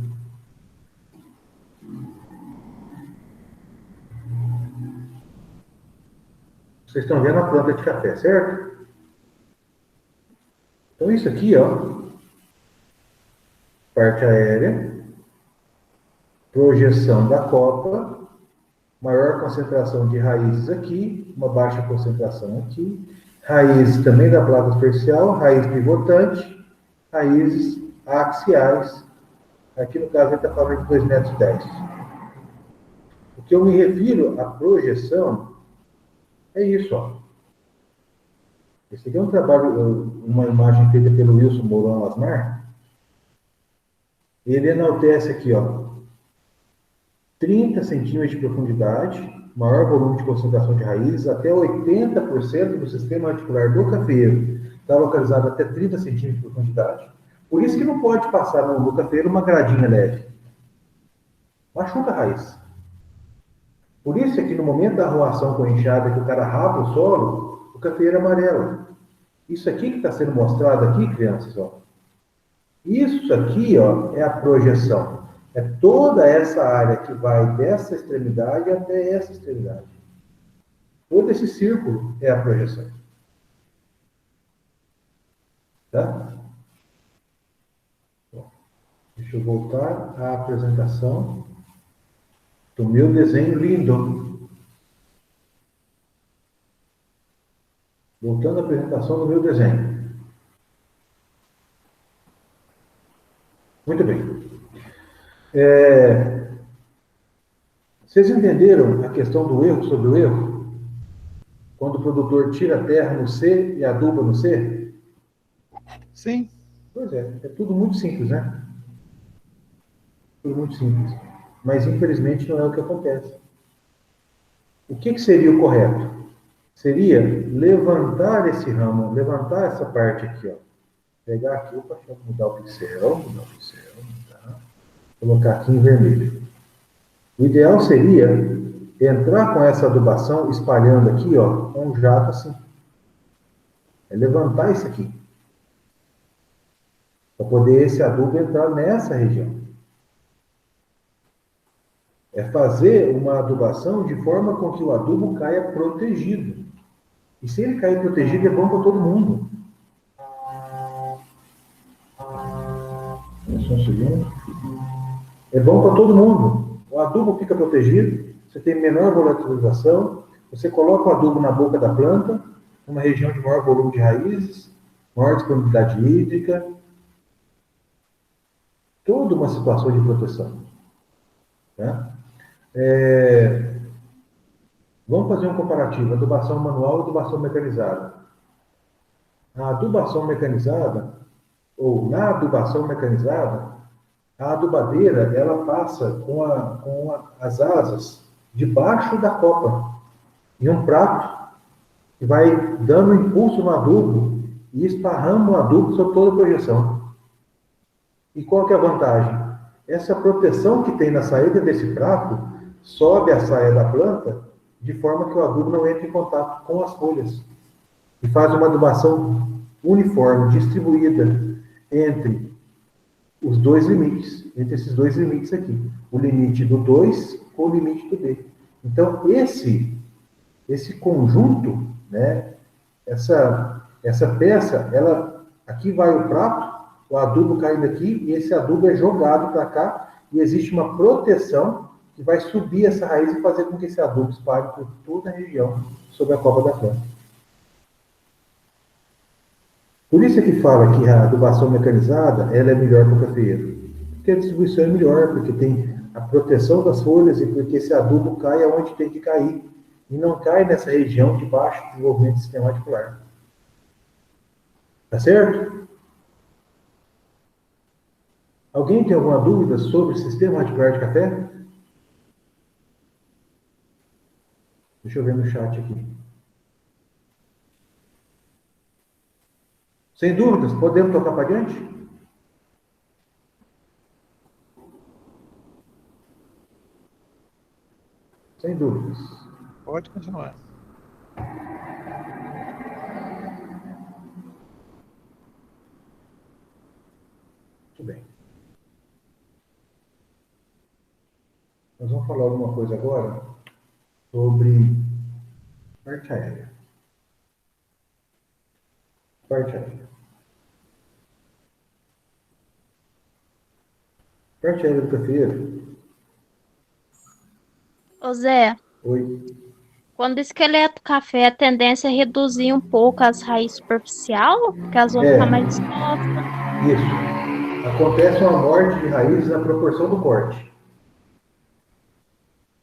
Speaker 1: Vocês estão vendo a planta de café, certo? Então isso aqui, ó, parte aérea, projeção da copa, maior concentração de raízes aqui, uma baixa concentração aqui, raízes também da placa superficial, raiz pivotante, raízes axiais. Aqui no caso ele está falando de 2,10 metros. O que eu me refiro à projeção é isso, ó. Esse aqui é um trabalho, uma imagem feita pelo Wilson Mourão Asmar. Ele enaltece aqui, ó, 30 centímetros de profundidade, maior volume de concentração de raízes, até 80% do sistema articular do cafeiro está localizado até 30 centímetros de profundidade. Por isso que não pode passar no cafeiro uma gradinha leve. Machuca a raiz. Por isso é que no momento da arruação com enxada, que o cara rapa o solo, o cafeiro é amarelo. Isso aqui que está sendo mostrado aqui, crianças, ó. Isso aqui, ó, é a projeção. É toda essa área que vai dessa extremidade até essa extremidade. Todo esse círculo é a projeção. Tá? Bom, deixa eu voltar à apresentação do meu desenho lindo. Voltando à apresentação do meu desenho. Muito bem. Vocês entenderam a questão do erro sobre o erro? Quando o produtor tira a terra no C e aduba no C?
Speaker 2: Sim.
Speaker 1: Pois é tudo muito simples, né? Tudo muito simples. Mas, infelizmente, não é o que acontece. O que seria o correto? seria levantar esse ramo, levantar essa parte aqui, ó. Pegar aqui, opa, deixa eu mudar o pincel, tá? Colocar aqui em vermelho. O ideal seria entrar com essa adubação, espalhando aqui, ó, um jato assim. É levantar isso aqui. Para poder esse adubo entrar nessa região. É fazer uma adubação de forma com que o adubo caia protegido. E se ele cair protegido, é bom para todo mundo. Só um segundo. É bom para todo mundo. O adubo fica protegido, você tem menor volatilização, você coloca o adubo na boca da planta, numa região de maior volume de raízes, maior disponibilidade hídrica, toda uma situação de proteção. Tá? Vamos fazer um comparativo, adubação manual e adubação mecanizada. A adubação mecanizada, ou na adubação mecanizada, a adubadeira, ela passa com as asas debaixo da copa, em um prato, que vai dando impulso no adubo e esparrando o adubo sobre toda a projeção. E qual que é a vantagem? Essa proteção que tem na saída desse prato sobe a saia da planta de forma que o adubo não entre em contato com as folhas. E faz uma adubação uniforme, distribuída entre os dois limites, entre esses dois limites aqui. O limite do 2 com o limite do B. Então, esse conjunto, né, essa peça, aqui vai o prato, o adubo caindo aqui, e esse adubo é jogado para cá, e existe uma proteção que vai subir essa raiz e fazer com que esse adubo espalhe por toda a região sobre a copa da planta. Por isso é que fala que a adubação mecanizada ela é melhor para o cafeeiro. Porque a distribuição é melhor, porque tem a proteção das folhas e porque esse adubo cai aonde tem que cair. E não cai nessa região de baixo desenvolvimento do sistema radicular. Tá certo? Alguém tem alguma dúvida sobre o sistema radicular de café? Deixa eu ver no chat aqui. Sem dúvidas, podemos tocar para adiante? Sem dúvidas.
Speaker 2: Pode continuar.
Speaker 1: Muito bem. Nós vamos falar alguma coisa agora sobre parte aérea. Parte aérea. Parte aérea do cafeeiro.
Speaker 4: Ô Zé,
Speaker 1: Oi.
Speaker 4: quando o esqueleto café, a tendência é reduzir um pouco as raízes superficial, porque elas vão ficar mais expostas.
Speaker 1: Isso. Acontece uma morte de raízes na proporção do corte.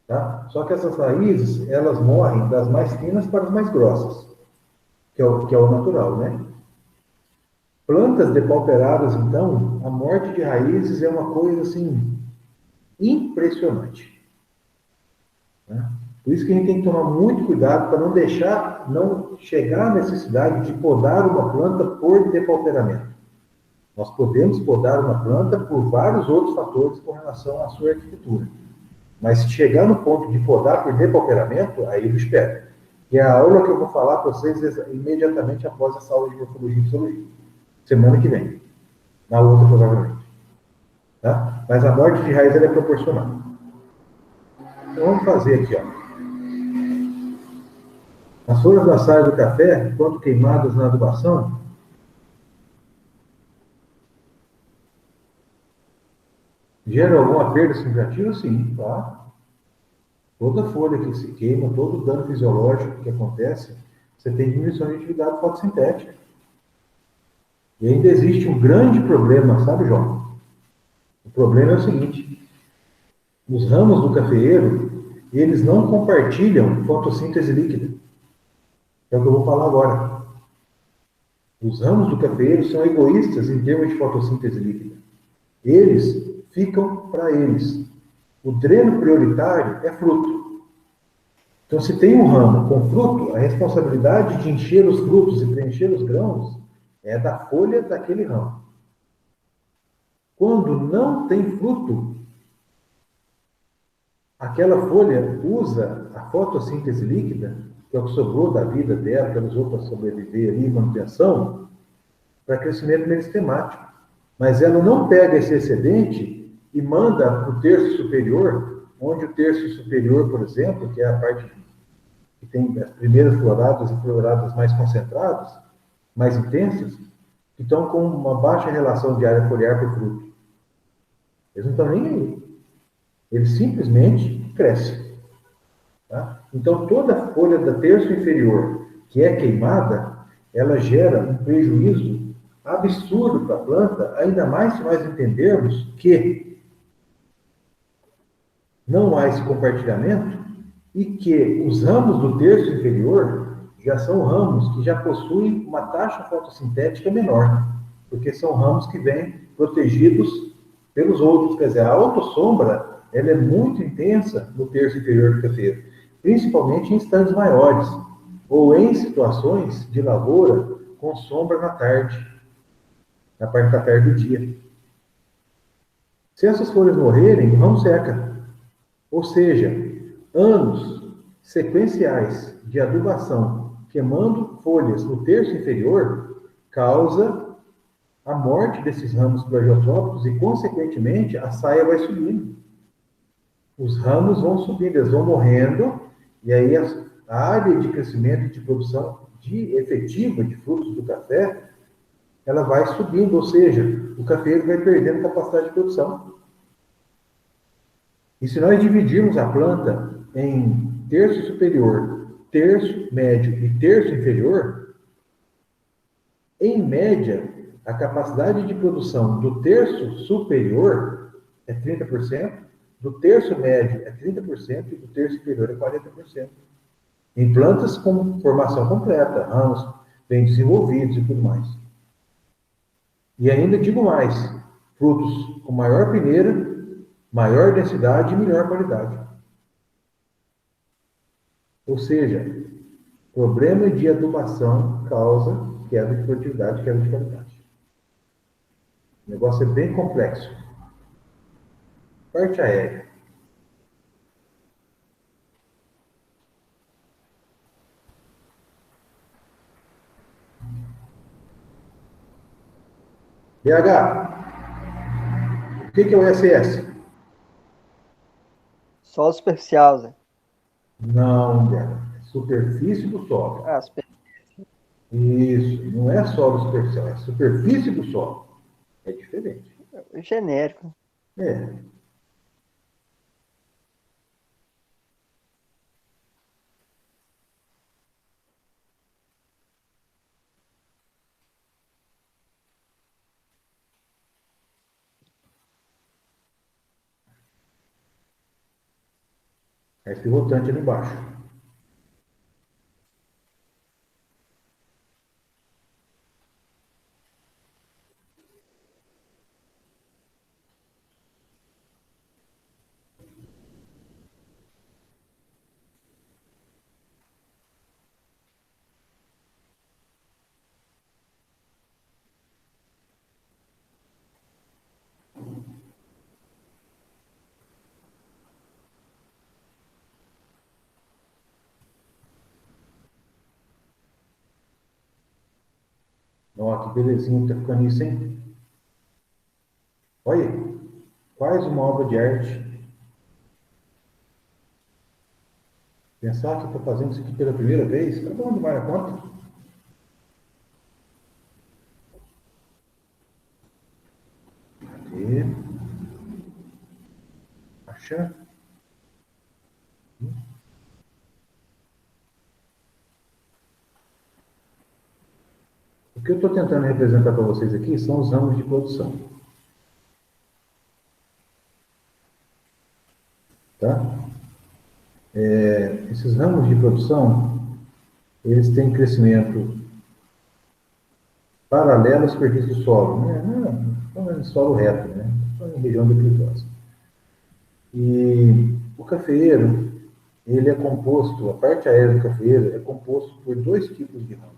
Speaker 1: Tá? Só que essas raízes, elas morrem das mais finas para as mais grossas, que é o natural, né? Plantas depauperadas, então, a morte de raízes é uma coisa, assim, impressionante. Né? Por isso que a gente tem que tomar muito cuidado para não chegar à necessidade de podar uma planta por depauperamento. Nós podemos podar uma planta por vários outros fatores com relação à sua arquitetura. Mas se chegar no ponto de podar por depauperamento, aí eu espero. E é a aula que eu vou falar para vocês imediatamente após essa aula de morfologia e fisiologia. Semana que vem. Na outra, provavelmente. Tá? Mas a morte de raiz ela é proporcional. Então vamos fazer aqui, ó. As folhas da saia do café, quando queimadas na adubação, geram alguma perda significativa? Sim, tá? Toda folha que se queima, todo dano fisiológico que acontece, você tem diminuição de atividade fotossintética. E ainda existe um grande problema, sabe, João? O problema é o seguinte: os ramos do cafeeiro, eles não compartilham fotossíntese líquida. É o que eu vou falar agora. Os ramos do cafeeiro são egoístas em termos de fotossíntese líquida. Eles ficam para eles. O dreno prioritário é fruto. Então, se tem um ramo com fruto, a responsabilidade de encher os frutos e preencher os grãos é da folha daquele ramo. Quando não tem fruto, aquela folha usa a fotossíntese líquida, que é o que sobrou da vida dela, que ela usou para sobreviver ali, manutenção, para crescimento meristemático. Mas ela não pega esse excedente e manda para o terço superior, onde o terço superior, por exemplo, que é a parte que tem as primeiras floradas e floradas mais concentradas, mais intensas, que estão com uma baixa relação de área foliar por fruto. Eles não estão nem aí. Eles simplesmente crescem. Tá? Então, toda a folha da terço inferior que é queimada, ela gera um prejuízo absurdo para a planta, ainda mais se nós entendermos que não há esse compartilhamento e que os ramos do terço inferior já são ramos que já possuem uma taxa fotossintética menor, porque são ramos que vêm protegidos pelos outros. Quer dizer, a autossombra ela é muito intensa no terço inferior do cafeiro, principalmente em estandes maiores, ou em situações de lavoura com sombra na tarde, na parte da tarde do dia. Se essas folhas morrerem, o ramo seca. Ou seja, anos sequenciais de adubação queimando folhas no terço inferior causa a morte desses ramos plagiotrópicos e, consequentemente, a saia vai subindo. Os ramos vão subindo, eles vão morrendo, e aí a área de crescimento e de produção efetiva de frutos do café, ela vai subindo, ou seja, o cafeiro vai perdendo capacidade de produção. E se nós dividirmos a planta em terço superior, terço médio e terço inferior, em média, a capacidade de produção do terço superior é 30%, do terço médio é 30% e do terço inferior é 40%. Em plantas com formação completa, ramos bem desenvolvidos e tudo mais. E ainda digo mais, frutos com maior peneira, maior densidade e melhor qualidade. Ou seja, problema de adubação causa queda de produtividade, queda de qualidade. O negócio é bem complexo. Parte aérea. BH, o que é o SS?
Speaker 5: Solo superficial, Zé.
Speaker 1: Não, BH. Superfície do solo.
Speaker 5: Ah,
Speaker 1: Isso, não é solo superficial, é superfície do solo. É diferente.
Speaker 5: genérico.
Speaker 1: É. É esse rotante ali embaixo. Ó, que belezinha que tá ficando isso, hein? Olha, quase uma obra de arte. Pensar que eu estou fazendo isso aqui pela primeira vez, tá bom demais a conta. Cadê? Acha? O que eu estou tentando representar para vocês aqui são os ramos de produção. Tá? Esses ramos de produção, eles têm crescimento paralelo à superfície do solo, né? Não é solo reto, né? Só em região declitosa. E o cafeeiro, ele é composto, a parte aérea do cafeeiro é composto por dois tipos de ramos.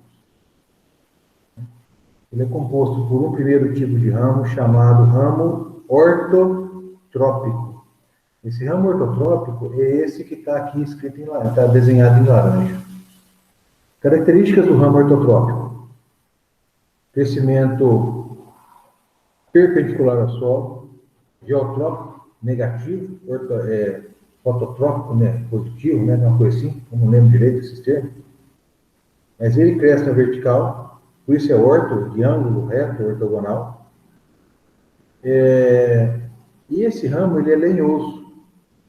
Speaker 1: Ele é composto por um primeiro tipo de ramo chamado ramo ortotrópico. Esse ramo ortotrópico é esse que está aqui escrito em laranja, está desenhado em laranja. Características do ramo ortotrópico: crescimento perpendicular ao solo, geotrópico, negativo, fototrópico, né, positivo, né, uma coisa assim, eu não lembro direito desses termos, mas ele cresce na vertical, por isso é orto, de ângulo reto, ortogonal. E esse ramo, ele é lenhoso,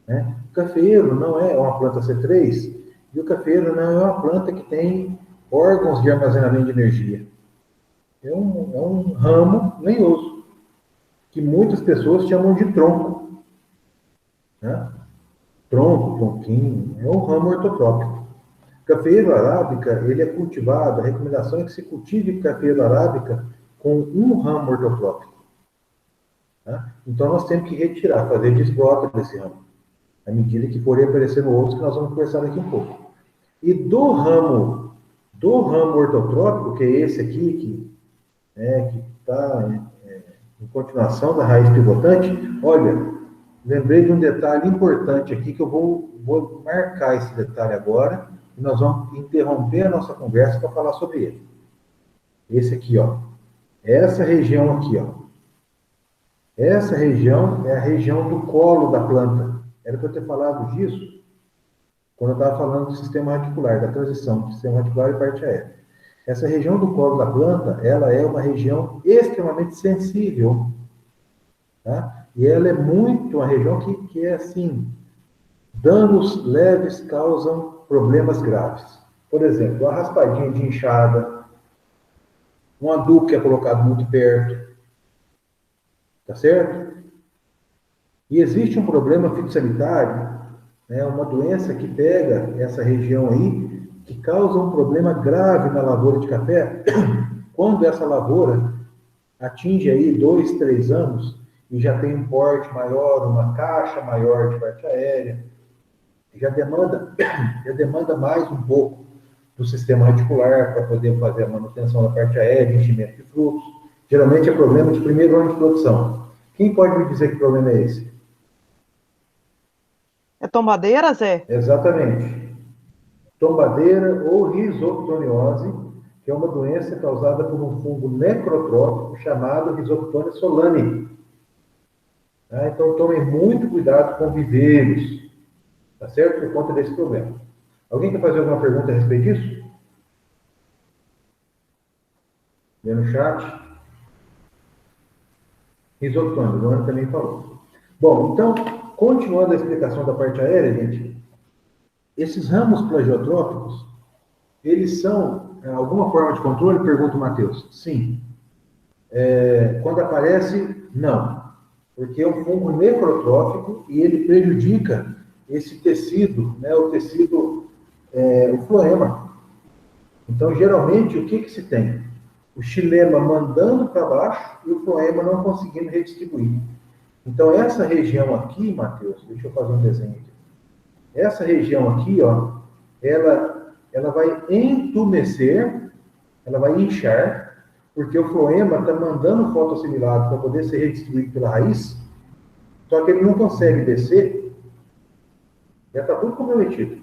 Speaker 1: né? O cafeeiro não é uma planta C3, e o cafeeiro não é uma planta que tem órgãos de armazenamento de energia. É um ramo lenhoso, que muitas pessoas chamam de tronco, né? Tronco, tronquinho, é um ramo ortotrópico. Cafeeiro arábica, ele é cultivado, a recomendação é que se cultive cafeeiro arábica com um ramo ortotrópico. Tá? Então, nós temos que retirar, fazer desbrota desse ramo, à medida que forem aparecendo outros, que nós vamos conversar daqui um pouco. E do ramo ortotrópico, que é esse aqui, que está em continuação da raiz pivotante, olha, lembrei de um detalhe importante aqui, que eu vou marcar esse detalhe agora, e nós vamos interromper a nossa conversa para falar sobre ele. Esse aqui, ó. Essa região aqui, ó. Essa região é a região do colo da planta. Era para eu ter falado disso quando eu estava falando do sistema radicular, da transição do sistema radicular e parte aérea. Essa região do colo da planta, ela é uma região extremamente sensível, tá? E ela é muito uma região que é assim, danos leves causam problemas graves. Por exemplo, uma raspadinha de inchada, um adubo que é colocado muito perto, tá certo? E existe um problema fitossanitário, né, uma doença que pega essa região aí, que causa um problema grave na lavoura de café, quando essa lavoura atinge aí 2, 3 anos, e já tem um porte maior, uma caixa maior de parte aérea, já demanda mais um pouco do sistema radicular para poder fazer a manutenção da parte aérea, enchimento de frutos. Geralmente é problema de primeiro ano de produção. Quem pode me dizer que problema é esse?
Speaker 6: É tombadeira, Zé?
Speaker 1: Exatamente. Tombadeira ou risoptoniose, que é uma doença causada por um fungo necrotrófico chamado Rhizoctonia solani. Tá? Então, tomem muito cuidado com viveiros, tá certo? Por conta desse problema. Alguém quer fazer alguma pergunta a respeito disso? Vê no chat. Rhizoctonia, o Luana também falou. Bom, então, continuando a explicação da parte aérea, gente, esses ramos plagiotrópicos, eles são alguma forma de controle? Pergunta o Matheus. Sim. Quando aparece, não. Porque é um fungo necrotrófico e ele prejudica esse tecido, né, o tecido, o floema. Então, geralmente, o que se tem? O xilema mandando para baixo e o floema não conseguindo redistribuir. Então, essa região aqui, Matheus, deixa eu fazer um desenho aqui. Essa região aqui, ó, ela vai entumecer, ela vai inchar, porque o floema está mandando fotossimilado para poder ser redistribuído pela raiz, só que ele não consegue descer, já está tudo comprometido.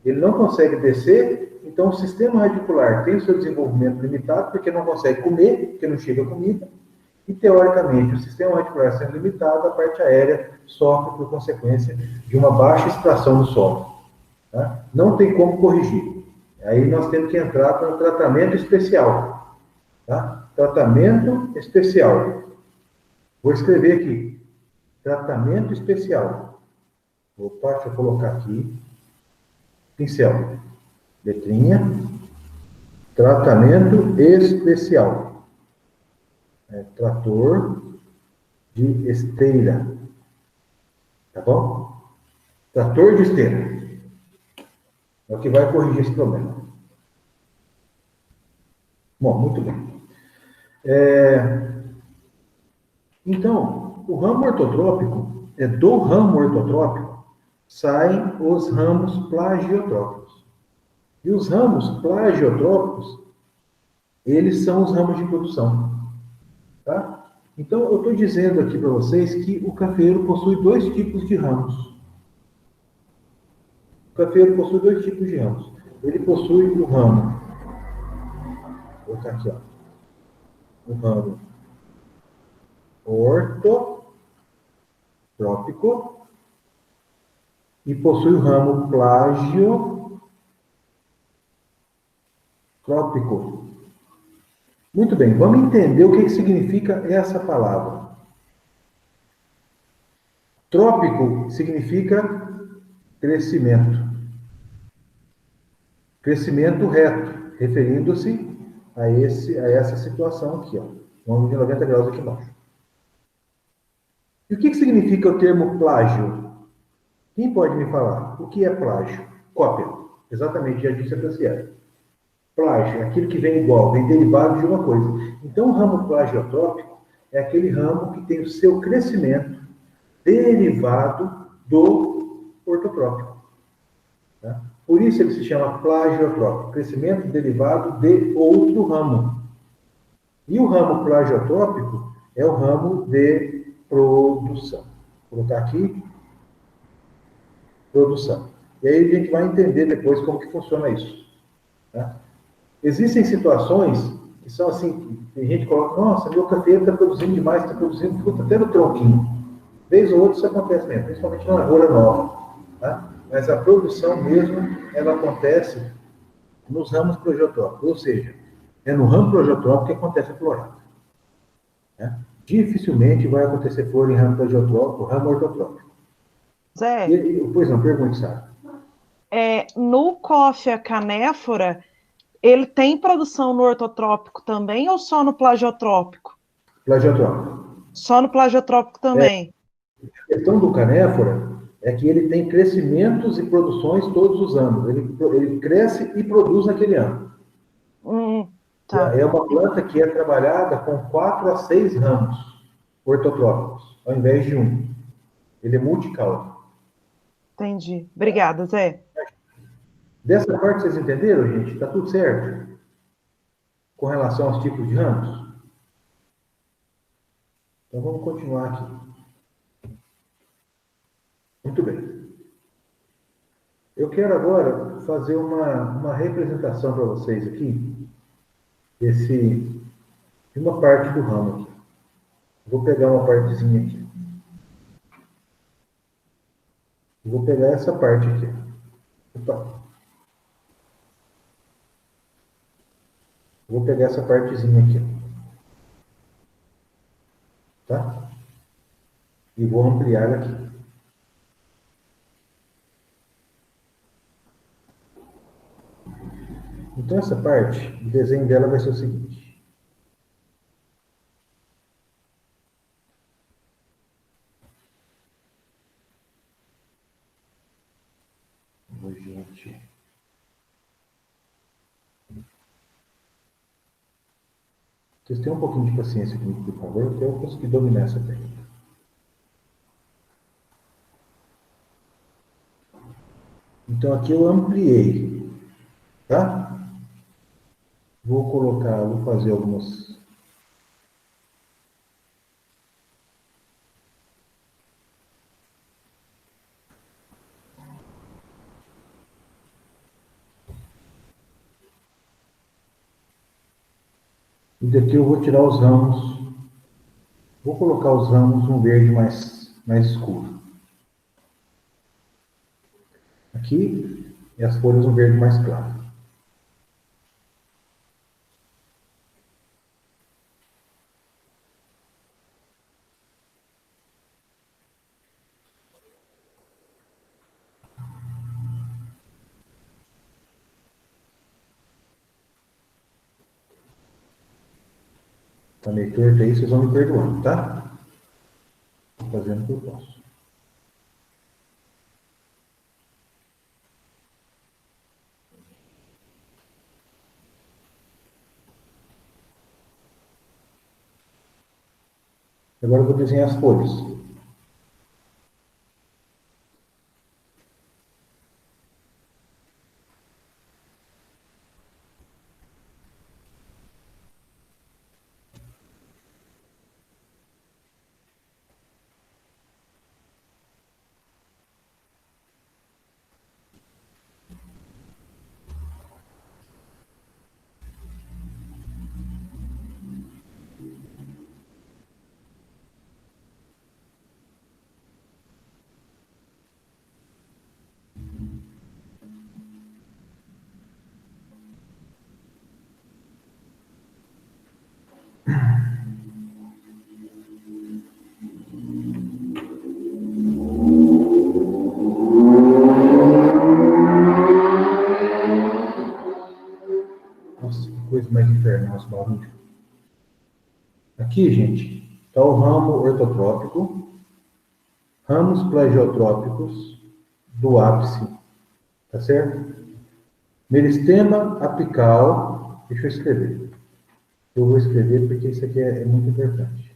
Speaker 1: Ele não consegue descer, então o sistema radicular tem o seu desenvolvimento limitado, porque não consegue comer, porque não chega comida, e teoricamente o sistema radicular sendo limitado, a parte aérea sofre por consequência de uma baixa extração do solo. Tá? Não tem como corrigir. Aí nós temos que entrar para um tratamento especial. Tá? Tratamento especial. Vou escrever aqui. Tratamento especial. Opa, deixa eu colocar aqui. Pincel. Letrinha. Tratamento especial. Trator de esteira. Tá bom? Trator de esteira. É o que vai corrigir esse problema. Bom, muito bem. Então, o ramo ortotrópico, do ramo ortotrópico, saem os ramos plagiotrópicos. E os ramos plagiotrópicos, eles são os ramos de produção. Tá? Então, eu estou dizendo aqui para vocês que o cafeiro possui dois tipos de ramos. O cafeiro possui dois tipos de ramos. Ele possui o ramo, vou colocar aqui, ó, o ramo ortotrópico e possui o ramo plagiotrópico. Muito bem, vamos entender o que significa essa palavra. Trópico significa crescimento. Crescimento reto, referindo-se a essa situação aqui, ó, um ângulo de 90 graus aqui embaixo. E o que significa o termo plágio? Quem pode me falar? O que é plágio? Cópia. Exatamente, já disse a Franciele. Plágio é aquilo que vem igual, vem derivado de uma coisa. Então, o ramo plagiotrópico é aquele ramo que tem o seu crescimento derivado do ortotrópico. Tá? Por isso ele se chama plagiotrópico, crescimento derivado de outro ramo. E o ramo plagiotrópico é o ramo de produção. Vou colocar aqui, produção. E aí a gente vai entender depois como que funciona isso. Tá? Existem situações que são assim, tem gente que coloca, nossa, meu cafeiro está produzindo demais, está produzindo fruta até no tronquinho. Vez ou outra isso acontece mesmo, principalmente na lavoura nova. Tá? Mas a produção mesmo, ela acontece nos ramos plagiotrópicos, ou seja, é no ramo plagiotrópico que acontece a florada. Né? Dificilmente vai acontecer flor em ramo plagiotrópico, ramo ortotrópico.
Speaker 6: Zé,
Speaker 1: Pois não, pergunte, Sara.
Speaker 6: no coffea canéfora, ele tem produção no ortotrópico também ou só no plagiotrópico?
Speaker 1: Plagiotrópico.
Speaker 6: Só no plagiotrópico também.
Speaker 1: A questão do canéfora é que ele tem crescimentos e produções todos os anos. Ele cresce e produz naquele ano.
Speaker 6: Tá.
Speaker 1: É uma planta que é trabalhada com 4 a 6 ramos ortotrópicos, ao invés de um. Ele é multicaulo.
Speaker 6: Entendi. Obrigada, Zé.
Speaker 1: Dessa parte vocês entenderam, gente? Está tudo certo? Com relação aos tipos de ramos? Então vamos continuar aqui. Muito bem. Eu quero agora fazer uma representação para vocês aqui de uma parte do ramo aqui. Vou pegar uma partezinha aqui. Vou pegar essa parte aqui. Opa. Vou pegar essa partezinha aqui. Tá? E vou ampliar aqui. Então, essa parte, o desenho dela vai ser o seguinte. Gente. Vocês tenham um pouquinho de paciência comigo, por favor, porque eu consegui dominar essa técnica. Então, aqui eu ampliei, tá? Vou fazer algumas... E daqui eu vou tirar os ramos. Vou colocar os ramos um verde mais escuro. Aqui, e as folhas um verde mais claro. Tá meio torto aí, vocês vão me perdoando, tá? Estou fazendo o que eu posso. Agora eu vou desenhar as folhas. coisa mais infernal esse barulho. Aqui, gente, está o ramo ortotrópico, ramos plagiotrópicos do ápice, tá certo? Meristema apical, deixa eu escrever. Eu vou escrever porque isso aqui é muito importante.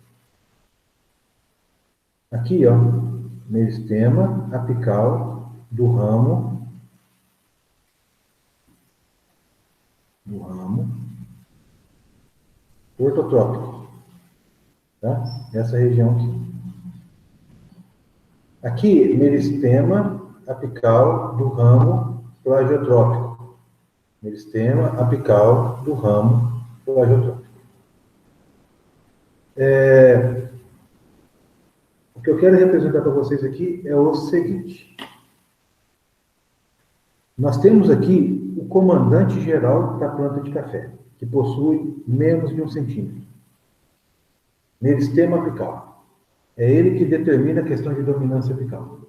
Speaker 1: Aqui, ó, meristema apical do ramo ortotrópico, tá? Essa região aqui. Aqui, meristema apical do ramo plagiotrópico. Meristema apical do ramo plagiotrópico. O que eu quero representar para vocês aqui é o seguinte. Nós temos aqui o comandante geral da planta de café, que possui menos de 1 centímetro. Meristema apical. É ele que determina a questão de dominância apical.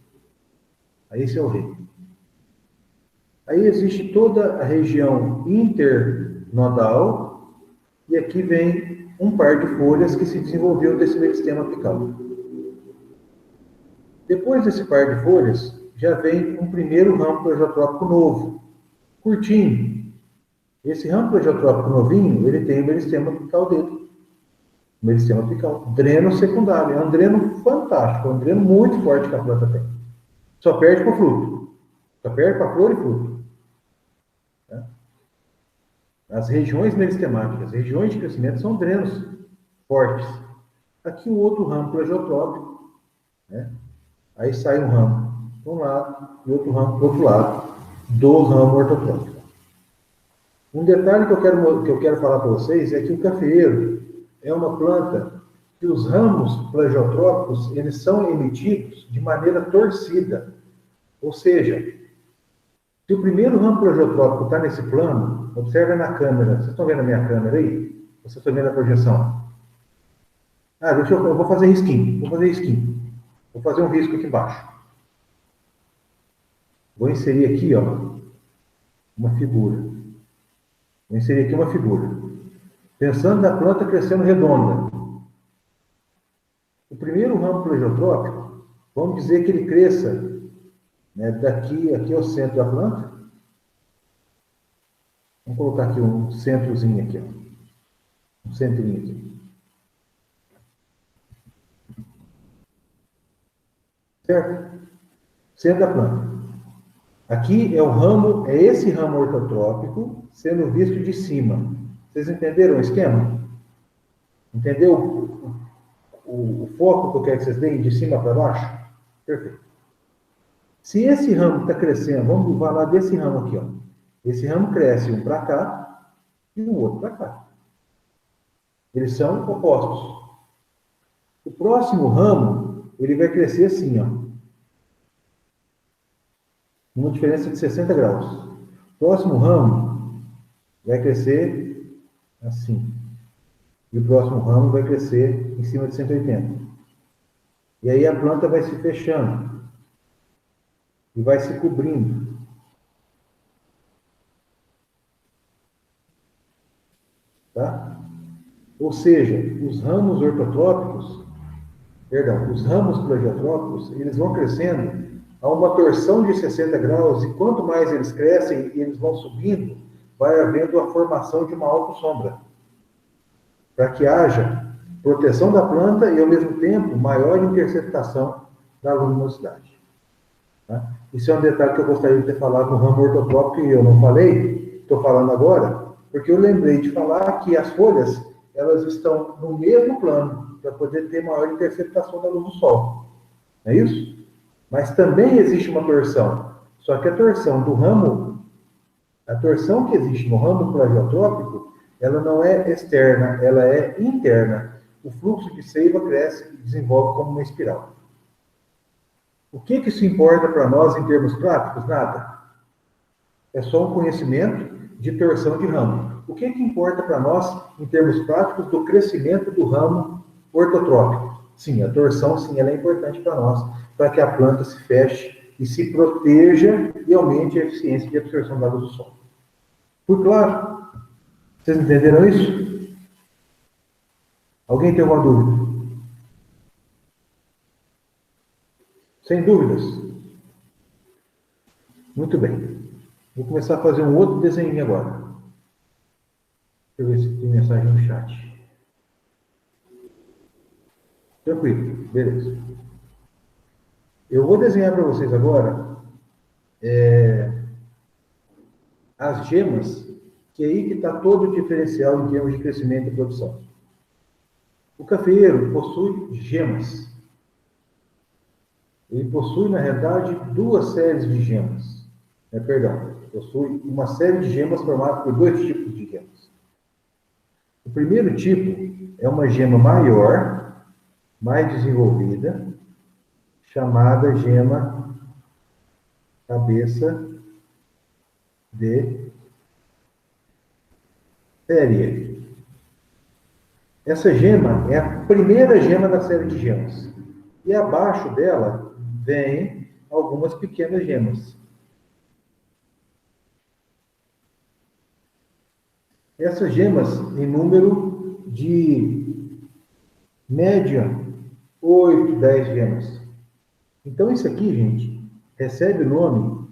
Speaker 1: Aí esse é o rei. Aí existe toda a região internodal, e aqui vem um par de folhas que se desenvolveu desse meristema apical. Depois desse par de folhas, já vem um primeiro ramo plagiotrópico novo, curtinho. Esse ramo plagiotrópico novinho, ele tem o meristema apical dele. O meristema apical. Dreno secundário. É um dreno fantástico, é um dreno muito forte que a planta tem. Só perde para o fruto. Só perde para flor e fruto. Tá? As regiões meristemáticas, as regiões de crescimento são drenos fortes. Aqui o outro ramo plagiotrópico, né? Aí sai um ramo de um lado e outro ramo do outro lado do ramo ortotrópico. Um detalhe que eu quero falar para vocês é que o cafeeiro é uma planta que os ramos plagiotrópicos, eles são emitidos de maneira torcida. Ou seja, se o primeiro ramo plagiotrópico está nesse plano, observa na câmera. Vocês estão vendo a minha câmera aí? Vocês estão vendo a projeção? Eu vou fazer risquinho. Vou fazer um risco aqui embaixo. Vou inserir aqui, ó, uma figura. Pensando na planta crescendo redonda. O primeiro ramo plagiotrópico, vamos dizer que ele cresça, né, daqui aqui ao centro da planta. Vamos colocar aqui um centrozinho aqui, ó. Um centrinho aqui. Certo? Centro da planta. Aqui é esse ramo ortotrópico sendo visto de cima. Vocês entenderam o esquema? Entendeu o foco que eu quero que vocês deem de cima para baixo? Perfeito. Se esse ramo está crescendo, vamos falar desse ramo aqui, ó. Esse ramo cresce um para cá e o outro para cá. Eles são opostos. O próximo ramo, ele vai crescer assim, ó. Uma diferença de 60 graus. O próximo ramo vai crescer assim. E o próximo ramo vai crescer em cima de 180. E aí a planta vai se fechando. E vai se cobrindo. Tá? Ou seja, os ramos plagiotrópicos, eles vão crescendo a uma torção de 60 graus, e quanto mais eles crescem e eles vão subindo, vai havendo a formação de uma autossombra, para que haja proteção da planta e, ao mesmo tempo, maior interceptação da luminosidade. Tá? Isso é um detalhe que eu gostaria de ter falado no ramo ortotrópico e eu não falei, estou falando agora, porque eu lembrei de falar que as folhas, elas estão no mesmo plano, para poder ter maior interceptação da luz do sol. Não é isso? Mas também existe uma torção. Só que a torção que existe no ramo plagiotrópico, ela não é externa, ela é interna. O fluxo de seiva cresce e desenvolve como uma espiral. O que isso importa para nós em termos práticos? Nada. É só um conhecimento de torção de ramo. O que importa para nós em termos práticos do crescimento do ramo ortotrópico? Sim, a torção, sim, ela é importante para nós, para que a planta se feche e se proteja e aumente a eficiência de absorção da luz do sol. Por claro, Vocês entenderam isso? Alguém tem alguma dúvida? Sem dúvidas? Muito bem. Vou começar a fazer um outro desenho agora. Deixa eu ver se tem mensagem no chat. Tranquilo, beleza. Eu vou desenhar para vocês agora as gemas, que é aí que está todo o diferencial em termos de crescimento e produção. O cafeeiro possui gemas. Ele possui, na realidade, duas séries de gemas. Possui uma série de gemas formada por dois tipos de gemas. O primeiro tipo é uma gema maior, mais desenvolvida, chamada gema cabeça de série. Essa gema é a primeira gema da série de gemas. E abaixo dela vem algumas pequenas gemas. Essas gemas em número de média 8, 10 gemas. Então isso aqui, gente, recebe o nome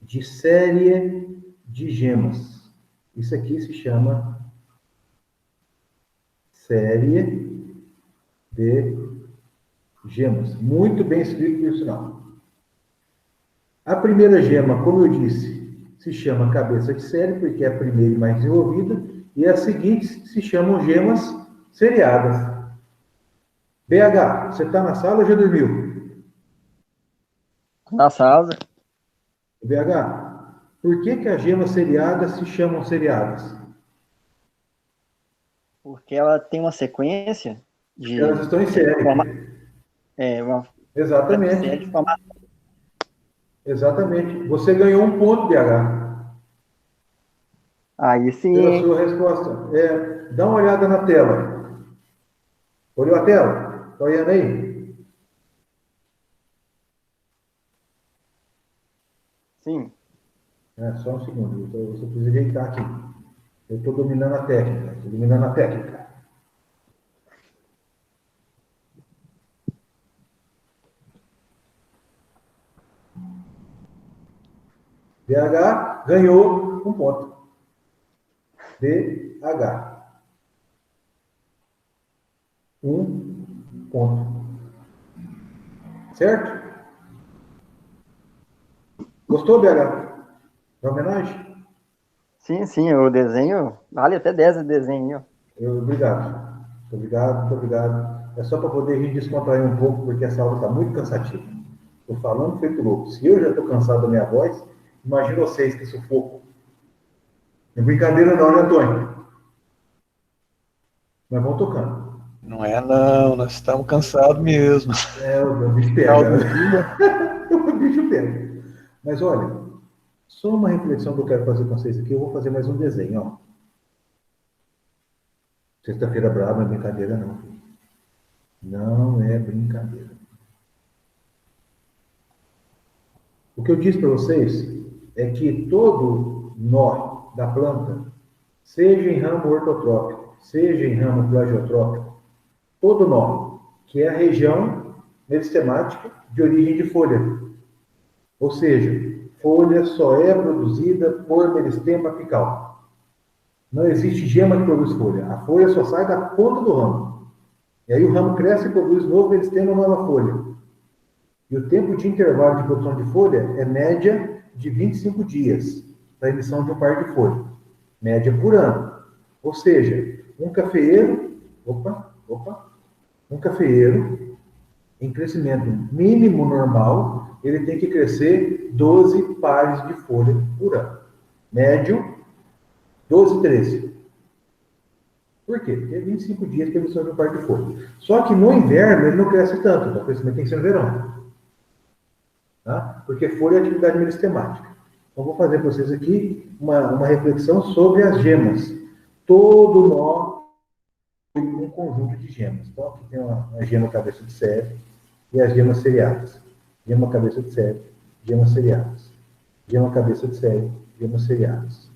Speaker 1: de série de gemas. Isso aqui se chama série de gemas. Muito bem escrito por sinal. A primeira gema, como eu disse, se chama cabeça de série, porque é a primeira e mais desenvolvida, e as seguintes se chamam gemas seriadas. BH, você está na sala ou já dormiu?
Speaker 5: Na sala.
Speaker 1: BH, por que as gemas seriadas se chamam seriadas?
Speaker 5: Porque ela tem uma sequência de...
Speaker 1: Elas estão em série.
Speaker 5: uma
Speaker 1: Exatamente.
Speaker 5: série de formato.
Speaker 1: Exatamente. Você ganhou um ponto, BH.
Speaker 5: Aí sim.
Speaker 1: Pela sua resposta. Dá uma olhada na tela. Olhou a tela? Está olhando aí?
Speaker 5: Sim.
Speaker 1: Só um segundo. Você precisa ajeitar aqui. Eu estou dominando a técnica. BH ganhou um ponto. BH. Um ponto. Certo? Gostou, BH? Da homenagem?
Speaker 5: Sim, o desenho vale até 10 o desenho.
Speaker 1: Obrigado. Muito obrigado. É só para poder a gente descontrair um pouco, porque essa aula está muito cansativa. Estou falando feito louco. Se eu já estou cansado da minha voz, imagina vocês que sufoco. Não é brincadeira não, né, Antônio? Mas vão tocando.
Speaker 2: Não é não, nós estamos cansados mesmo.
Speaker 1: O bicho pega. O bicho pega. Mas olha, só uma reflexão que eu quero fazer com vocês aqui. Eu vou fazer mais um desenho, ó. Sexta-feira brava não é brincadeira, não. Não é brincadeira. O que eu disse para vocês é que todo nó da planta, seja em ramo ortotrópico, seja em ramo plagiotrópico, todo nó, que é a região meristemática de origem de folha. Ou seja, folha só é produzida por meristema apical. Não existe gema que produz folha. A folha só sai da ponta do ramo. E aí o ramo cresce e produz novo meristema, nova folha. E o tempo de intervalo de produção de folha é média de 25 dias para a emissão de um par de folha. Média por ano. Ou seja, um cafeeiro, um cafeeiro em crescimento mínimo normal, ele tem que crescer 12 pares de folha por ano. Médio, 12, 13. Por quê? Porque é 25 dias para a emissão de um par de folha. Só que no inverno ele não cresce tanto, então o crescimento tem que ser no verão. Tá? Porque folha é atividade meristemática. Então, vou fazer para vocês aqui uma reflexão sobre as gemas. Todo nó tem um conjunto de gemas. Então, aqui tem a gema cabeça de série e as gemas seriadas. Gema cabeça de série, gemas seriadas. Gema cabeça de série, gemas seriadas.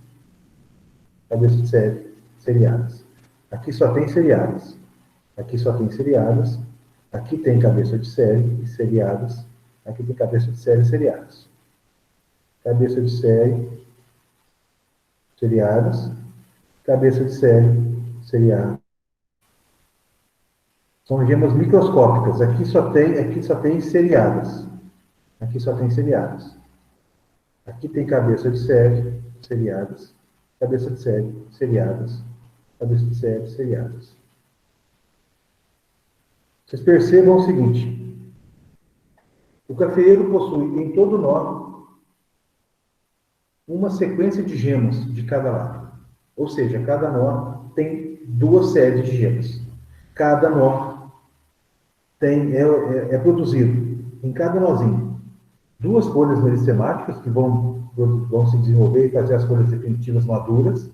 Speaker 1: Cabeça de série, seriadas. Aqui só tem seriadas. Aqui só tem seriadas. Aqui tem cabeça de série e seriadas. Aqui tem cabeça de série e seriadas. Cabeça de série, seriadas. Cabeça de série, seriadas. São gemas microscópicas. Aqui só tem seriadas. Aqui só tem seriadas. Aqui tem cabeça de série, seriadas. Cabeça de série, seriadas. Cabeça de série, seriadas. Vocês percebam o seguinte. O cafeeiro possui em todo nó uma sequência de gemas de cada lado. Ou seja, cada nó tem 2 séries de gemas. Cada nó é produzido em cada nozinho 2 folhas meristematicas que vão se desenvolver e fazer as folhas definitivas maduras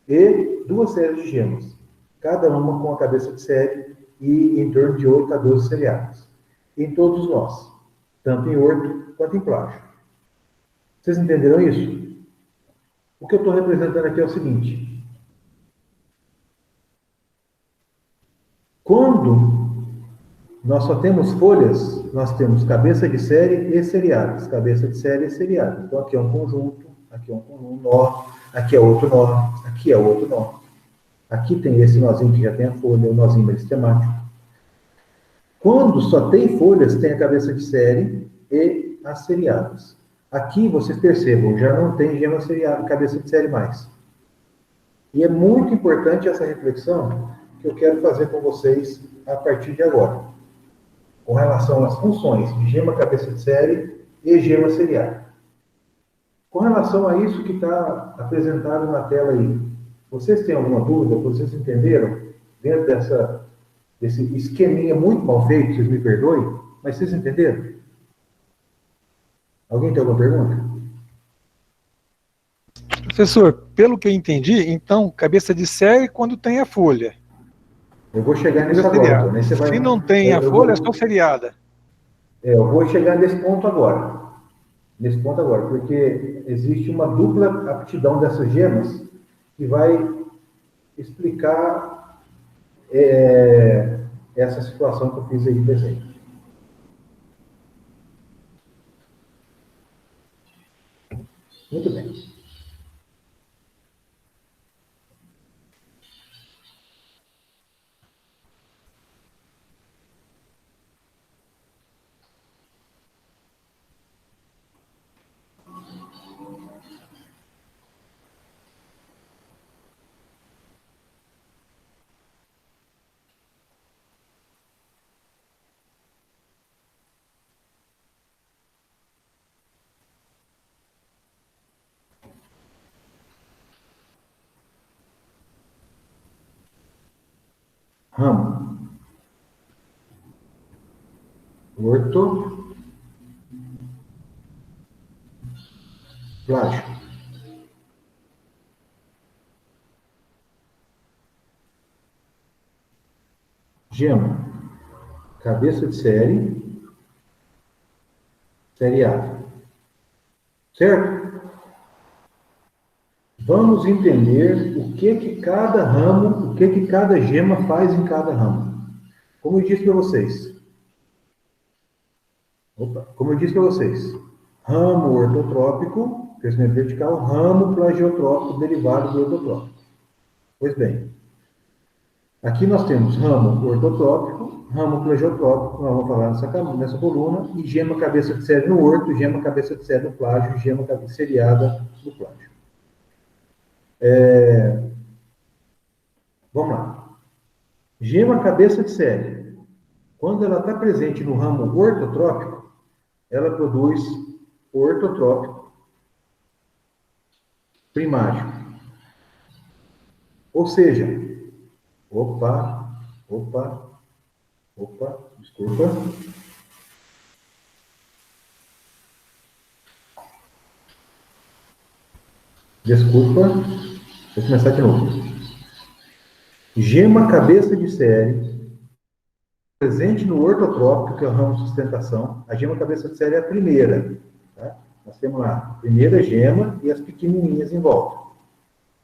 Speaker 1: e 2 séries de gemas, cada uma com a cabeça de série e em torno de 8 a 12 seriadas. Em todos nós, tanto em orto quanto em plágio. Vocês entenderam isso? O que eu estou representando aqui é o seguinte. Quando nós só temos folhas, nós temos cabeça de série e seriadas. Cabeça de série e seriada. Então aqui é um conjunto, aqui é um nó, aqui é outro nó, aqui é outro nó. Aqui tem esse nozinho que já tem a folha, o nozinho meristematático. Quando só tem folhas, tem a cabeça de série e as seriadas. Aqui, vocês percebam, já não tem gema seriada, cabeça de série mais. E é muito importante essa reflexão que eu quero fazer com vocês a partir de agora, com relação às funções de gema cabeça de série e gema seriada. Com relação a isso que está apresentado na tela aí, vocês têm alguma dúvida? Vocês entenderam? Dentro desse esqueminha muito mal feito, vocês me perdoem, mas vocês entenderam? Alguém tem alguma pergunta?
Speaker 2: Professor, pelo que eu entendi, então, cabeça de série quando tem a folha.
Speaker 1: Eu vou chegar nisso agora. Então,
Speaker 2: Se não tem a folha, é só seriada.
Speaker 1: Eu vou chegar nesse ponto agora. Porque existe uma dupla aptidão dessas gemas que vai explicar essa situação que eu fiz aí no desenho. Muito bem. Ramo. Orto. Plágio. Gema. Cabeça de série. Seriado. Certo? Vamos entender o que cada ramo, o que cada gema faz em cada ramo. Como eu disse para vocês. Ramo ortotrópico, crescimento vertical, ramo plagiotrópico, derivado do ortotrópico. Pois bem, aqui nós temos ramo ortotrópico, ramo plagiotrópico, nós vamos falar nessa coluna, e gema cabeça de série no orto, gema cabeça de série no plágio, gema cabeça seriada no plágio. Vamos lá. Gema cabeça de série. Quando ela está presente no ramo ortotrópico, ela produz ortotrópico primário. Ou seja, desculpa. Vou começar de novo. Gema cabeça de série, presente no ortotrópico, que é o ramo de sustentação. A gema cabeça de série é a primeira. Tá? Nós temos lá a primeira gema e as pequenininhas em volta,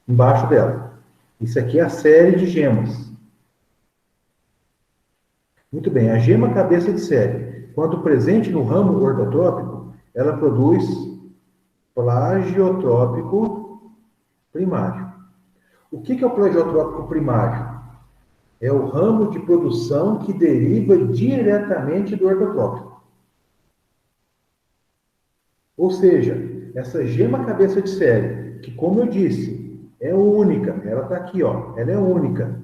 Speaker 1: embaixo dela. Isso aqui é a série de gemas. Muito bem, a gema cabeça de série, quando presente no ramo ortotrópico, ela produz plagiotrópico primário. O que é o plagiotrópico primário? É o ramo de produção que deriva diretamente do ortotrópico. Ou seja, essa gema cabeça de série, que como eu disse, é única, ela está aqui, ó, ela é única.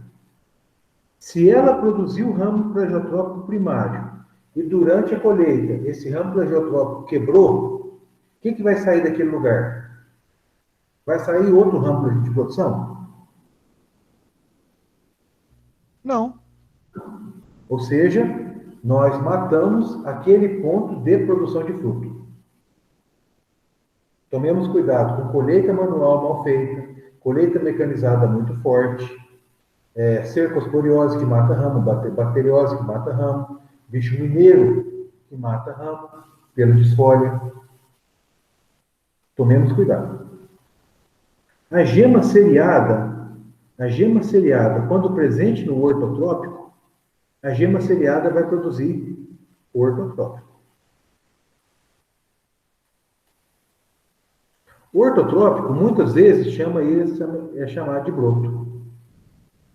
Speaker 1: Se ela produziu o ramo plagiotrópico primário e durante a colheita esse ramo plagiotrópico quebrou, o que vai sair daquele lugar? Vai sair outro ramo de produção?
Speaker 2: Não.
Speaker 1: Ou seja, nós matamos aquele ponto de produção de fruto. Tomemos cuidado com colheita manual mal feita, colheita mecanizada muito forte, cercosporiose que mata ramo, bacteriose que mata ramo, bicho mineiro que mata ramo, pelo de esfolha. Tomemos cuidado. A gema seriada, quando presente no ortotrópico, a gema seriada vai produzir ortotrópico. O ortotrópico, muitas vezes, é chamado de broto.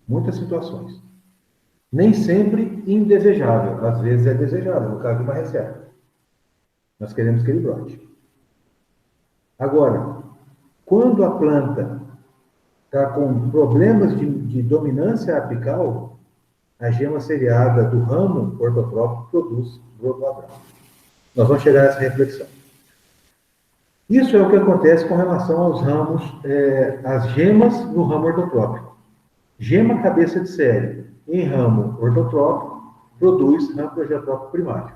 Speaker 1: Muitas situações. Nem sempre indesejável. Às vezes é desejável, no caso de uma receita. Nós queremos que ele brote. Agora, quando a planta está com problemas de dominância apical, a gema seriada do ramo ortotrópico produz broto ladrão. Nós vamos chegar a essa reflexão. Isso é o que acontece com relação aos ramos, as gemas no ramo ortotrópico. Gema cabeça de série em ramo ortotrópico produz ramo plagiotrópico primário.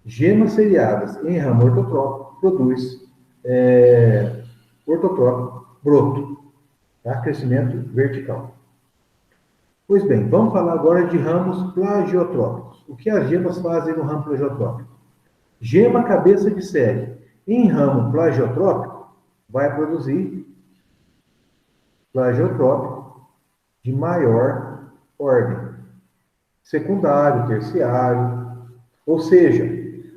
Speaker 1: Gemas seriadas em ramo ortotrópico produz ortotrópico broto, tá? Crescimento vertical. Pois bem, vamos falar agora de ramos plagiotrópicos. O que as gemas fazem no ramo plagiotrópico? Gema cabeça de série em ramo plagiotrópico vai produzir plagiotrópico de maior ordem, secundário, terciário, ou seja,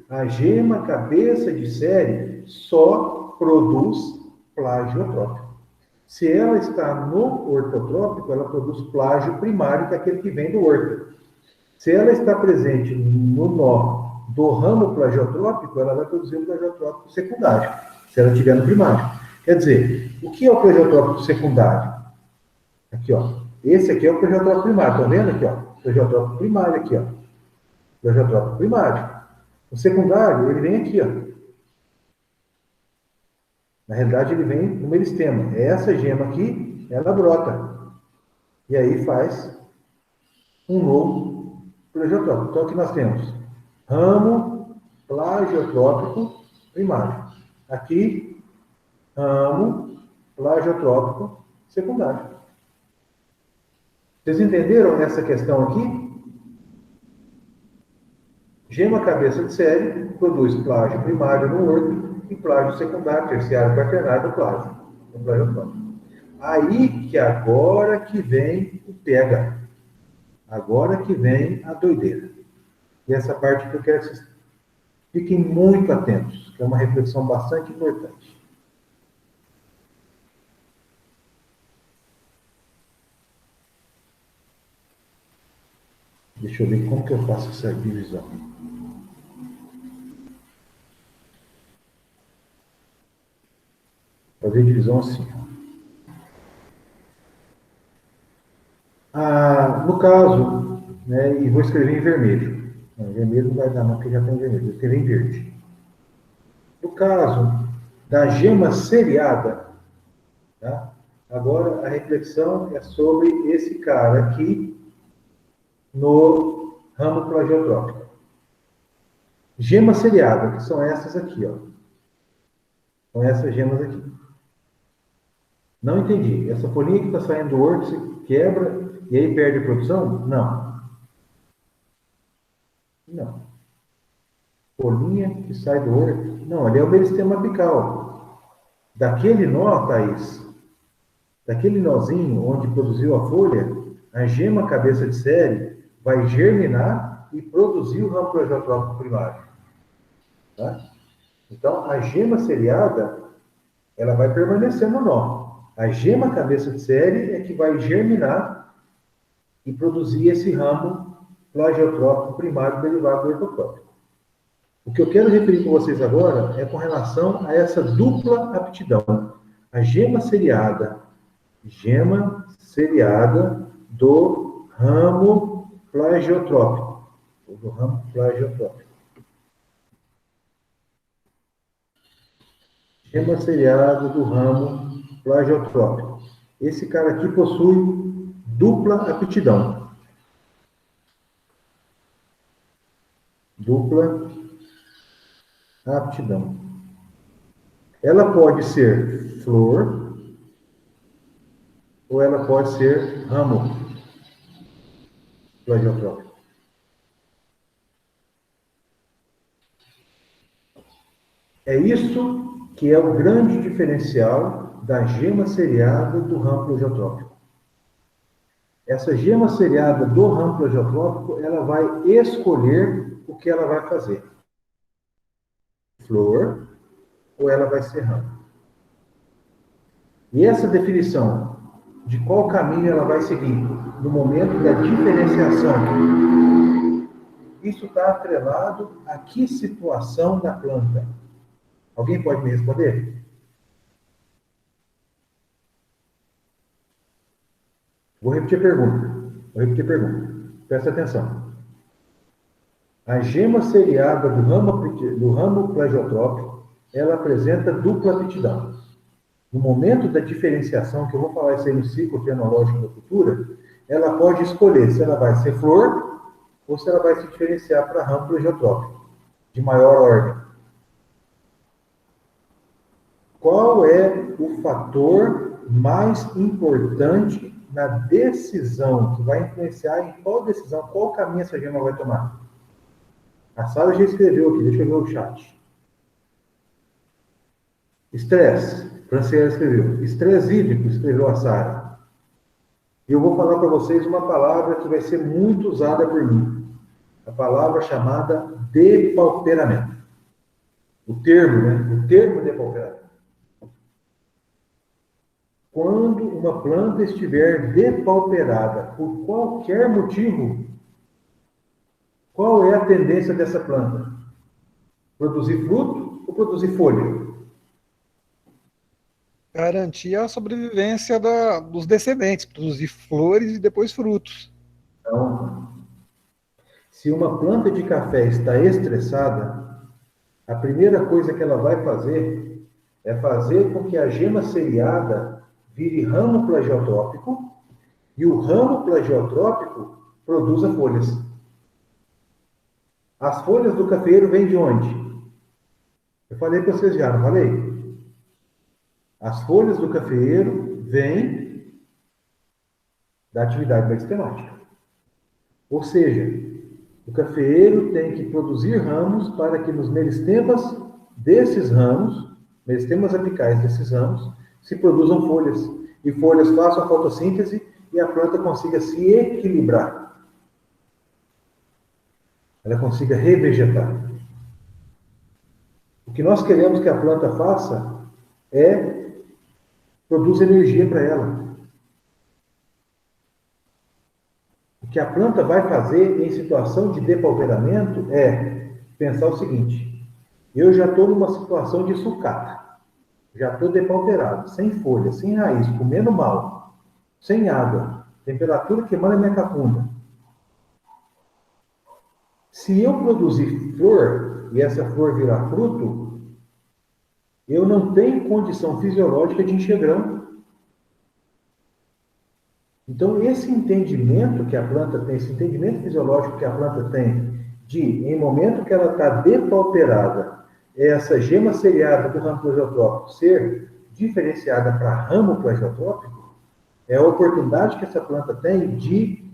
Speaker 1: a gema cabeça de série só produz plagiotrópico. Se ela está no ortotrópico, ela produz plágio primário, que é aquele que vem do orto. Se ela está presente no nó do ramo plagiotrópico, ela vai produzir um plagiotrópico secundário, se ela estiver no primário. Quer dizer, o que é o plagiotrópico secundário? Aqui, ó. Esse aqui é o plagiotrópico primário. Estão vendo aqui, ó? Plagiotrópico primário aqui, ó. Plagiotrópico primário. O secundário, ele vem aqui, ó. Na realidade, ele vem no meristema. Essa gema aqui, ela brota. E aí faz um novo plagiotrópico. Então, aqui nós temos ramo plagiotrópico primário. Aqui, ramo plagiotrópico secundário. Vocês entenderam essa questão aqui? Gema cabeça de série produz plágio primário no orto e plágio secundário, terciário, quaternário do plágio. No plagiotrópico. Aí que agora que vem o pega. Agora que vem a doideira. E essa parte que eu quero que vocês fiquem muito atentos, que é uma reflexão bastante importante. Deixa eu ver como que eu faço essa divisão. Vou fazer divisão assim. No caso, né, e vou escrever em vermelho. Não, vermelho não vai dar não, porque já tem vermelho. Vou escrever em verde. No caso da gema seriada, tá? Agora a reflexão é sobre esse cara aqui no ramo plagiotrópico. Gema seriada, que são essas aqui, ó. São essas gemas aqui. Não entendi. Essa folhinha que está saindo do orto se quebra e aí perde a produção? Não. Não. Folhinha que sai do orto? Não, ali é o meristema apical. Daquele nó, Thaís, daquele nozinho onde produziu a folha, a gema cabeça de série vai germinar e produzir o ramo plegiotrópico primário. Tá? Então, a gema seriada, ela vai permanecer no nó. A gema cabeça de série é que vai germinar e produzir esse ramo plagiotrópico primário derivado do ortotrópico. O que eu quero referir com vocês agora é com relação a essa dupla aptidão. A gema seriada do ramo plagiotrópico. Do ramo plagiotrópico. Gema seriada do ramo plagiotrópico. Esse cara aqui possui dupla aptidão. Dupla aptidão. Ela pode ser flor ou ela pode ser ramo plagiotrópico. É isso que é o grande diferencial da gema seriada do ramo plagiotrópico. Essa gema seriada do ramo plagiotrópico, ela vai escolher o que ela vai fazer. Flor ou ela vai ser ramo. E essa definição de qual caminho ela vai seguir no momento da diferenciação, isso está atrelado a que situação da planta? Alguém pode me responder? Vou repetir a pergunta. Presta atenção. A gema seriada do ramo plagiotrópico, ela apresenta dupla aptidão. No momento da diferenciação, que eu vou falar isso aí no ciclo fenológico da cultura, ela pode escolher se ela vai ser flor ou se ela vai se diferenciar para ramo plagiotrópico, de maior ordem. Qual é o fator mais importante na decisão, que vai influenciar em qual decisão, qual caminho essa gema vai tomar? A Sara já escreveu aqui, deixa eu ver o chat. Estresse, Franciela escreveu. Estresse hídrico, escreveu a Sara. Eu vou falar para vocês uma palavra que vai ser muito usada por mim. A palavra chamada depauperamento. O termo, né? O termo depauperamento. Quando uma planta estiver depauperada por qualquer motivo, qual é a tendência dessa planta? Produzir fruto ou produzir folha?
Speaker 2: Garantir a sobrevivência dos descendentes, produzir flores e depois frutos.
Speaker 1: Então, se uma planta de café está estressada, a primeira coisa que ela vai fazer é fazer com que a gema seriada vire ramo plagiotrópico e o ramo plagiotrópico produza folhas. As folhas do cafeiro vêm de onde? Eu falei para vocês já, não falei? As folhas do cafeiro vêm da atividade meristematica. Ou seja, o cafeiro tem que produzir ramos para que nos meristemas desses ramos, meristemas apicais desses ramos, se produzam folhas. E folhas façam a fotossíntese e a planta consiga se equilibrar. Ela consiga revegetar. O que nós queremos que a planta faça é produzir energia para ela. O que a planta vai fazer em situação de depauperamento é pensar o seguinte: eu já estou numa situação de sucata. Já estou depauperado, sem folha, sem raiz, comendo mal, sem água, temperatura queimando a minha cacunda. Se eu produzir flor e essa flor virar fruto, eu não tenho condição fisiológica de encher grão. Então, esse entendimento que a planta tem, esse entendimento fisiológico que a planta tem, de, em momento que ela está depauperada, essa gema seriada do ramo plagiotrópico ser diferenciada para ramo plagiotrópico, é a oportunidade que essa planta tem de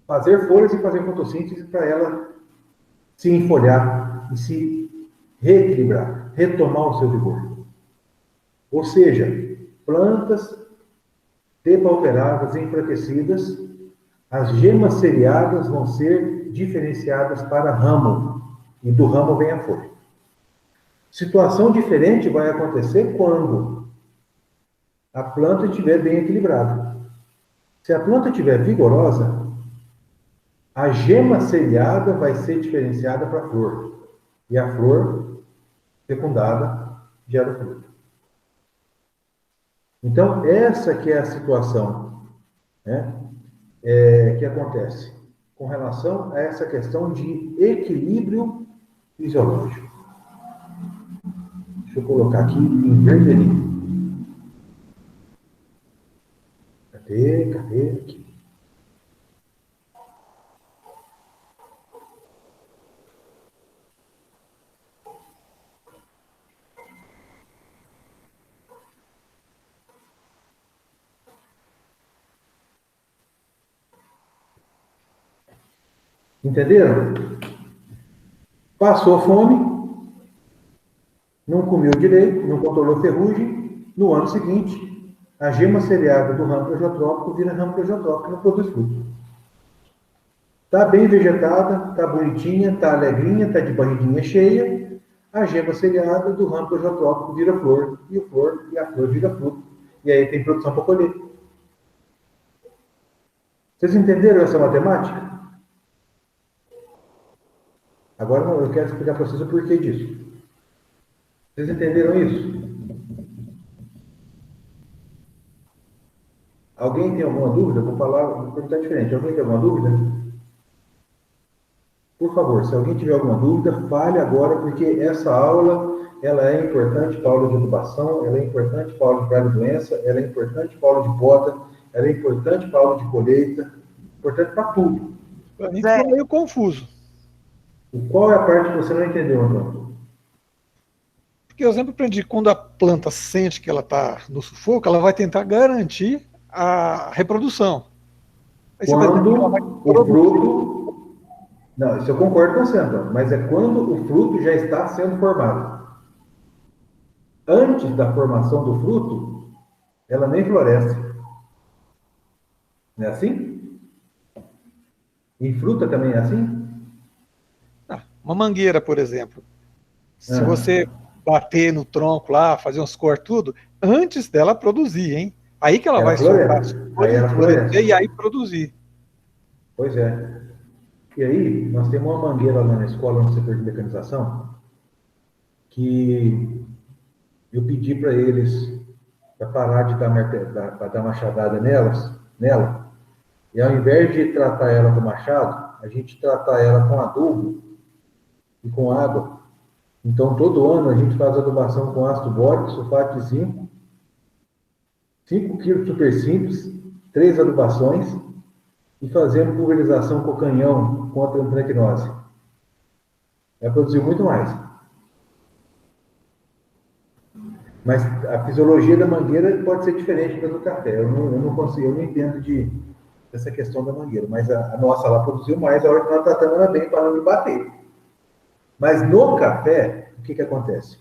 Speaker 1: fazer folhas e fazer fotossíntese para ela se enfolhar e se reequilibrar, retomar o seu vigor. Ou seja, plantas depauperadas, enfraquecidas, as gemas seriadas vão ser diferenciadas para ramo, e do ramo vem a folha. Situação diferente vai acontecer quando a planta estiver bem equilibrada. Se a planta estiver vigorosa, a gema seriada vai ser diferenciada para a flor, e a flor fecundada gera fruto. Então, essa que é a situação, né, que acontece com relação a essa questão de equilíbrio fisiológico. Deixa eu colocar aqui em vermelhinho. Cadê? Aqui. Entenderam? Passou fome, não comeu direito, não controlou ferrugem. No ano seguinte, a gema seriada do ramo plegiotrópico vira ramo plegiotrópico e não produz fruto. Está bem vegetada, está bonitinha, está alegrinha, está de barriguinha cheia. A gema seriada do ramo plegiotrópico vira flor, e a flor vira fruto. E aí tem produção para colher. Vocês entenderam essa matemática? Agora eu quero explicar para vocês o porquê disso. Vocês entenderam isso? Alguém tem alguma dúvida? Vou perguntar diferente. Alguém tem alguma dúvida? Por favor, se alguém tiver alguma dúvida, fale agora, porque essa aula ela é importante para a aula de adubação, ela é importante para a aula de praga e doença, ela é importante para a aula de poda, ela é importante para a aula de colheita, importante para tudo.
Speaker 2: Para mim ficou meio confuso.
Speaker 1: Qual é a parte que você não entendeu, Antônio?
Speaker 2: Porque eu sempre aprendi que quando a planta sente que ela está no sufoco, ela vai tentar garantir a reprodução. Aí você vai dizer que ela vai
Speaker 1: o fruto... Não, isso eu concordo com você, Antônio, mas é quando o fruto já está sendo formado. Antes da formação do fruto, ela nem floresce. Não é assim? Em fruta também é assim?
Speaker 2: Uma mangueira, por exemplo. Se você bater no tronco lá, fazer uns cortes, tudo, antes dela produzir, hein? Aí que ela vai soltar, florescer e aí produzir.
Speaker 1: Pois é. E aí, nós temos uma mangueira lá na escola, no setor de mecanização, que eu pedi para eles para parar de dar machadada nela, e ao invés de tratar ela com machado, a gente tratar ela com adubo e com água. Então, todo ano a gente faz adubação com ácido bórico, sulfato de zinco, 5 kg super simples, 3 adubações, e fazendo pulverização com canhão contra a anthracnose. Vai produzir muito mais. Mas a fisiologia da mangueira pode ser diferente da do café. Eu não entendo dessa questão da mangueira, mas a nossa lá produziu mais a hora que nós tratamos ela bem para não me bater. Mas no café, o que acontece?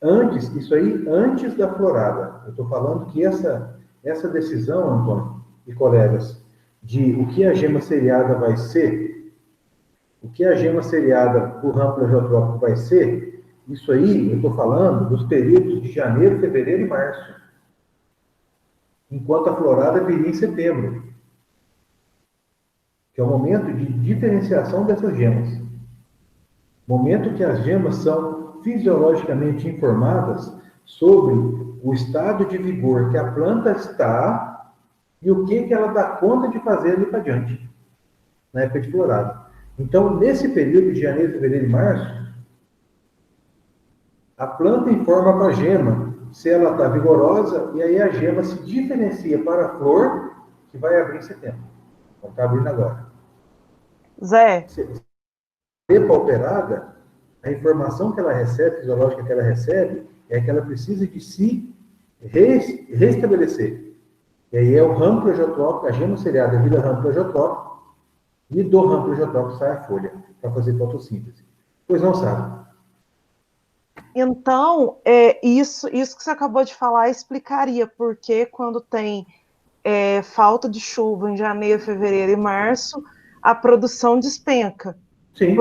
Speaker 1: Antes da florada. Eu estou falando que essa decisão, Antônio e colegas, de o que a gema seriada vai ser, o que a gema seriada por ramo plegiotrópico vai ser, isso aí eu estou falando dos períodos de janeiro, fevereiro e março. Enquanto a florada viria em setembro, que é o momento de diferenciação dessas gemas. Momento que as gemas são fisiologicamente informadas sobre o estado de vigor que a planta está e o que ela dá conta de fazer ali para diante, na época de florada. Então, nesse período de janeiro, fevereiro e março, a planta informa para a gema se ela está vigorosa, e aí a gema se diferencia para a flor, que vai abrir em setembro. Então, está abrindo agora.
Speaker 6: Zé.
Speaker 1: Depauperada, a informação que ela recebe, fisiológica que ela recebe, é que ela precisa de se restabelecer. E aí é o ramo plegiotrópico, a gema seriada vira ramo plegiotrópico, e do ramo plegiotrópico sai a folha, para fazer fotossíntese. Pois não, sabe?
Speaker 6: Então, isso que você acabou de falar explicaria porque quando tem falta de chuva em janeiro, fevereiro e março, a produção despenca.
Speaker 1: Sim.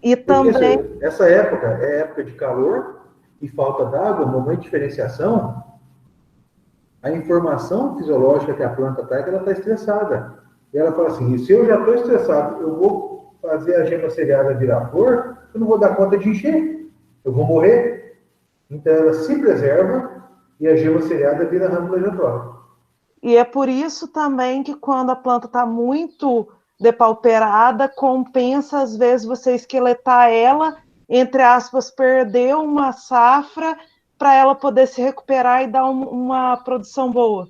Speaker 6: E
Speaker 1: Porque
Speaker 6: também...
Speaker 1: essa época é época de calor e falta d'água, no momento de diferenciação, a informação fisiológica que a planta está é que ela está estressada. E ela fala assim, se eu já estou estressado, eu vou fazer a gema seriada virar flor, eu não vou dar conta de encher, eu vou morrer. Então ela se preserva e a gema seriada vira ramo plegiotrópico.
Speaker 6: E é por isso também que quando a planta está muito depauperada, compensa às vezes você esqueletar ela, entre aspas, perder uma safra para ela poder se recuperar e dar uma produção boa.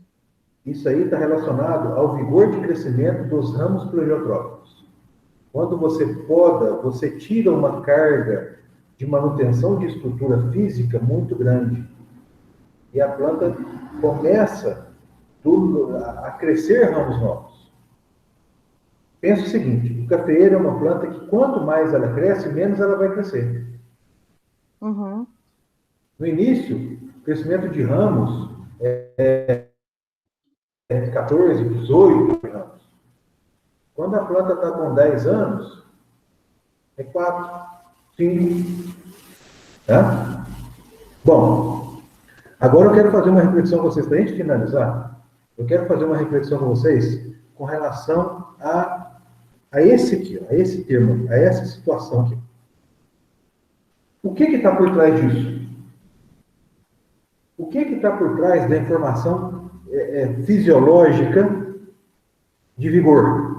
Speaker 1: Isso aí está relacionado ao vigor de crescimento dos ramos plegiotrópicos. Quando você poda, você tira uma carga de manutenção de estrutura física muito grande. E a planta começa a crescer ramos novos. Pensa o seguinte, o cafeeiro é uma planta que quanto mais ela cresce, menos ela vai crescer.
Speaker 6: Uhum.
Speaker 1: No início, o crescimento de ramos é 14, 18 ramos. Quando a planta está com 10 anos, é 4, 5. Tá? Bom, agora eu quero fazer uma reflexão com vocês, para a gente finalizar. Eu quero fazer uma reflexão com vocês com relação a esse aqui, a esse termo, a essa situação aqui. O que está por trás disso? O que está por trás da informação fisiológica de vigor?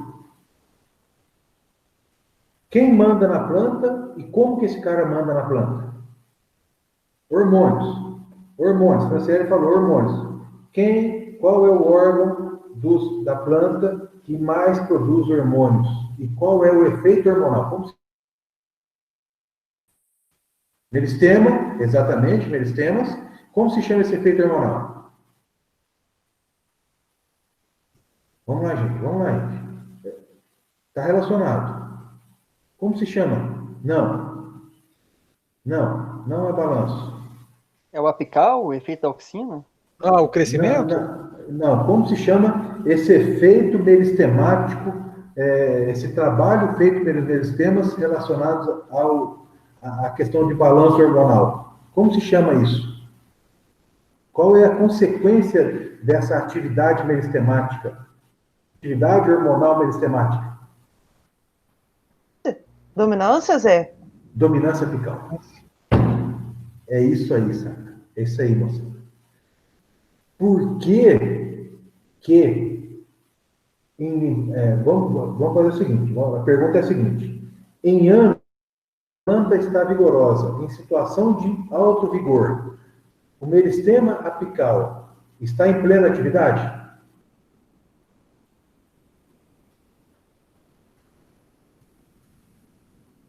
Speaker 1: Quem manda na planta e como que esse cara manda na planta? Hormônios. Hormônios. A Franciele falou hormônios. Qual é o órgão da planta que mais produz hormônios? E qual é o efeito hormonal? Meristema, exatamente, meristemas. Como se chama esse efeito hormonal? Vamos lá, gente. Está relacionado. Como se chama? Não é balanço.
Speaker 5: É o apical, o efeito da auxina?
Speaker 2: Ah, o crescimento?
Speaker 1: Não. Como se chama esse efeito meristemático, esse trabalho feito pelos meristemas relacionados à questão de balanço hormonal? Como se chama isso? Qual é a consequência dessa atividade meristemática? Atividade hormonal meristemática?
Speaker 6: Dominância, Zé?
Speaker 1: Dominância apical. É isso aí, saca? É isso aí, moça. Por que vamos fazer o seguinte, a pergunta é a seguinte. Em anos, a planta está vigorosa, em situação de alto vigor. O meristema apical está em plena atividade?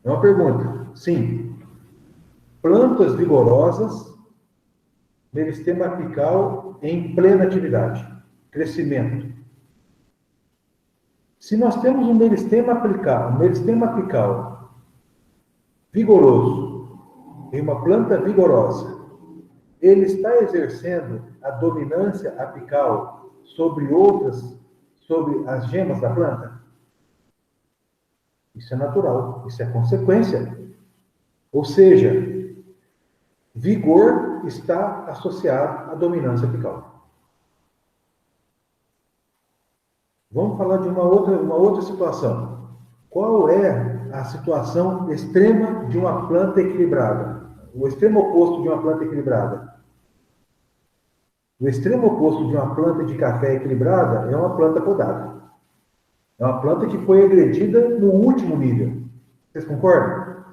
Speaker 1: É uma pergunta. Sim. Plantas vigorosas, meristema apical em plena atividade, crescimento. Se nós temos um meristema apical vigoroso, em uma planta vigorosa, ele está exercendo a dominância apical sobre as gemas da planta? Isso é natural, isso é consequência. Ou seja, vigor está associado à dominância apical. Vamos falar de uma outra situação. Qual é a situação extrema de uma planta equilibrada? O extremo oposto de uma planta equilibrada. O extremo oposto de uma planta de café equilibrada é uma planta podada. É uma planta que foi agredida no último nível. Vocês concordam?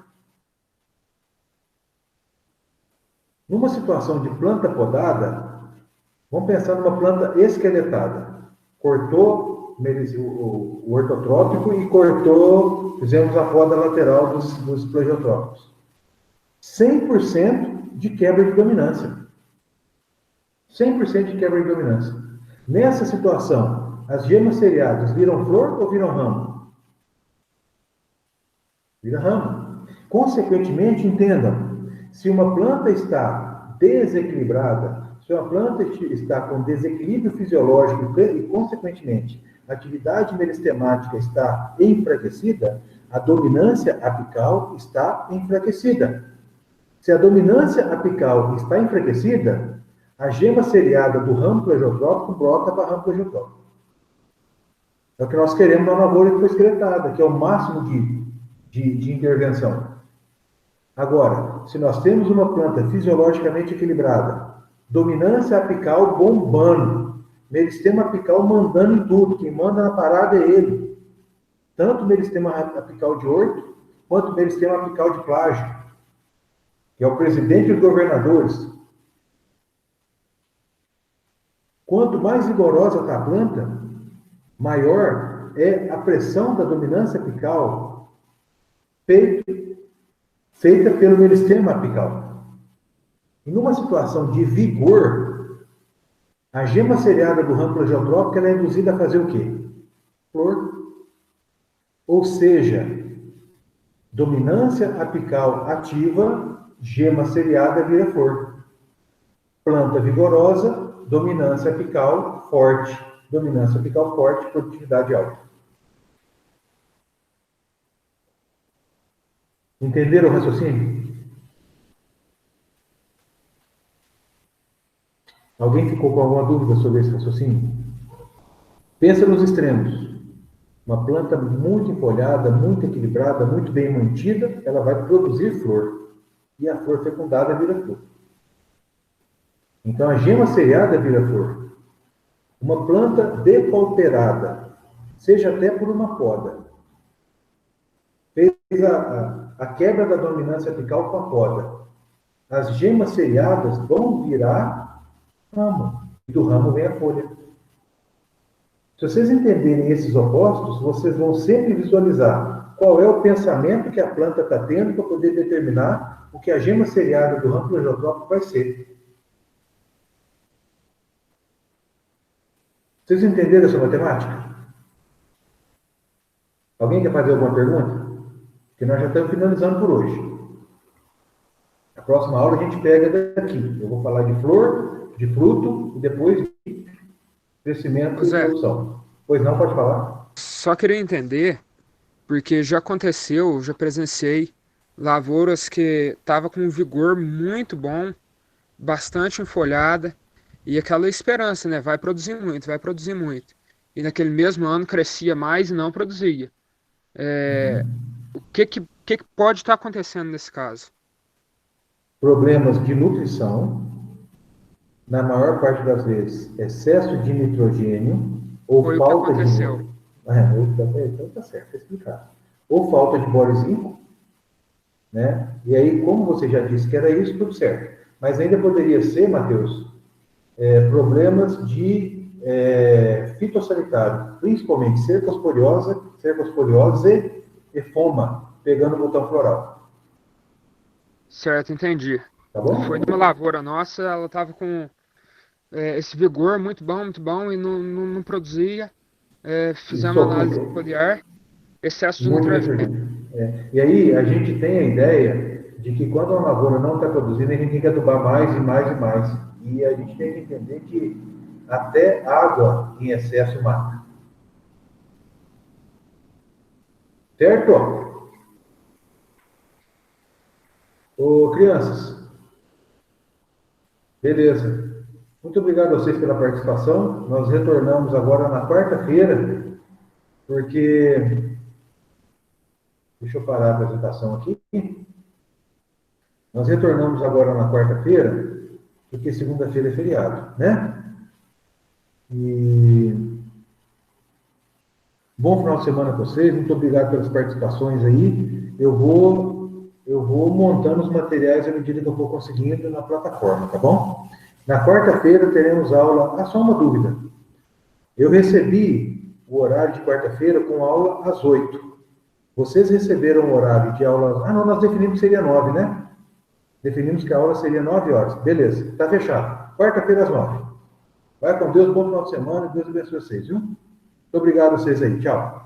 Speaker 1: Numa situação de planta podada, vamos pensar numa planta esqueletada. Cortou o ortotrópico e fizemos a poda lateral dos plegiotrópicos. 100% de quebra de dominância. 100% de quebra de dominância. Nessa situação, as gemas seriadas viram flor ou viram ramo? Vira ramo. Consequentemente, entendam, se uma planta está desequilibrada Se uma planta está com desequilíbrio fisiológico e, consequentemente, a atividade meristemática está enfraquecida, a dominância apical está enfraquecida. Se a dominância apical está enfraquecida, a gema seriada do ramo plegiotrópico brota para o ramo plegiotrópico. É o que nós queremos na lavoura que foi excretada, que é o máximo de intervenção. Agora, se nós temos uma planta fisiologicamente equilibrada, dominância apical bombando, meristema apical mandando em tudo, quem manda na parada é ele. Tanto o meristema apical de horto, quanto o meristema apical de plágio, que é o presidente dos governadores. Quanto mais vigorosa está a planta, maior é a pressão da dominância apical feita pelo meristema apical. E numa situação de vigor, a gema seriada do ramo plegiotrópico ela é induzida a fazer o quê? Flor. Ou seja, dominância apical ativa, gema seriada vira flor. Planta vigorosa, dominância apical forte. Dominância apical forte, produtividade alta. Entenderam o raciocínio? Alguém ficou com alguma dúvida sobre esse raciocínio? Pensa nos extremos. Uma planta muito empolhada, muito equilibrada, muito bem mantida, ela vai produzir flor. E a flor fecundada vira flor. Então a gema seriada vira flor. Uma planta depauperada, seja até por uma poda, fez a quebra da dominância apical com a poda. As gemas seriadas vão virar ramo. E do ramo vem a folha. Se vocês entenderem esses opostos, vocês vão sempre visualizar qual é o pensamento que a planta está tendo para poder determinar o que a gema seriada do ramo plegiotrópico vai ser. Vocês entenderam essa matemática? Alguém quer fazer alguma pergunta? Porque nós já estamos finalizando por hoje. A próxima aula a gente pega daqui. Eu vou falar de flor, de fruto e depois de crescimento e produção. Pois não, pode falar?
Speaker 7: Só queria entender, porque já aconteceu, já presenciei lavouras que estavam com um vigor muito bom, bastante enfolhada, e aquela esperança, né? Vai produzir muito, vai produzir muito. E naquele mesmo ano crescia mais e não produzia. O que pode estar acontecendo nesse caso?
Speaker 1: Problemas de nutrição, na maior parte das vezes, excesso de nitrogênio ou
Speaker 7: Foi
Speaker 1: falta
Speaker 7: o que aconteceu.
Speaker 1: Então tá certo, tá explicado. Ou falta de boro e zinco, né? E aí, como você já disse que era isso, tudo certo. Mas ainda poderia ser, Matheus, problemas de fitossanitário, principalmente cercosporiose e foma, pegando o botão floral.
Speaker 7: Certo, entendi.
Speaker 1: Tá bom?
Speaker 7: Foi numa lavoura nossa, ela estava com esse vigor muito bom, e não produzia. Fizemos análise foliar, excesso de nitrogênio.
Speaker 1: E aí, a gente tem a ideia de que quando a lavoura não está produzindo, a gente tem que adubar mais e mais e mais. E a gente tem que entender que até água em excesso mata. Certo? Ô, crianças. Beleza. Muito obrigado a vocês pela participação. Nós retornamos agora na quarta-feira, porque... Deixa eu parar a apresentação aqui. Nós retornamos agora na quarta-feira, porque segunda-feira é feriado, né? E... Bom final de semana para vocês. Muito obrigado pelas participações aí. Eu vou montando os materiais à medida que eu for conseguindo na plataforma, tá bom? Na quarta-feira teremos aula... só uma dúvida. Eu recebi o horário de quarta-feira com aula às 8. Vocês receberam o horário de aula... não, nós definimos que seria 9, né? Definimos que a aula seria 9 horas. Beleza, tá fechado. Quarta-feira às 9. Vai com Deus, bom final de semana. Deus abençoe vocês, viu? Muito obrigado a vocês aí. Tchau.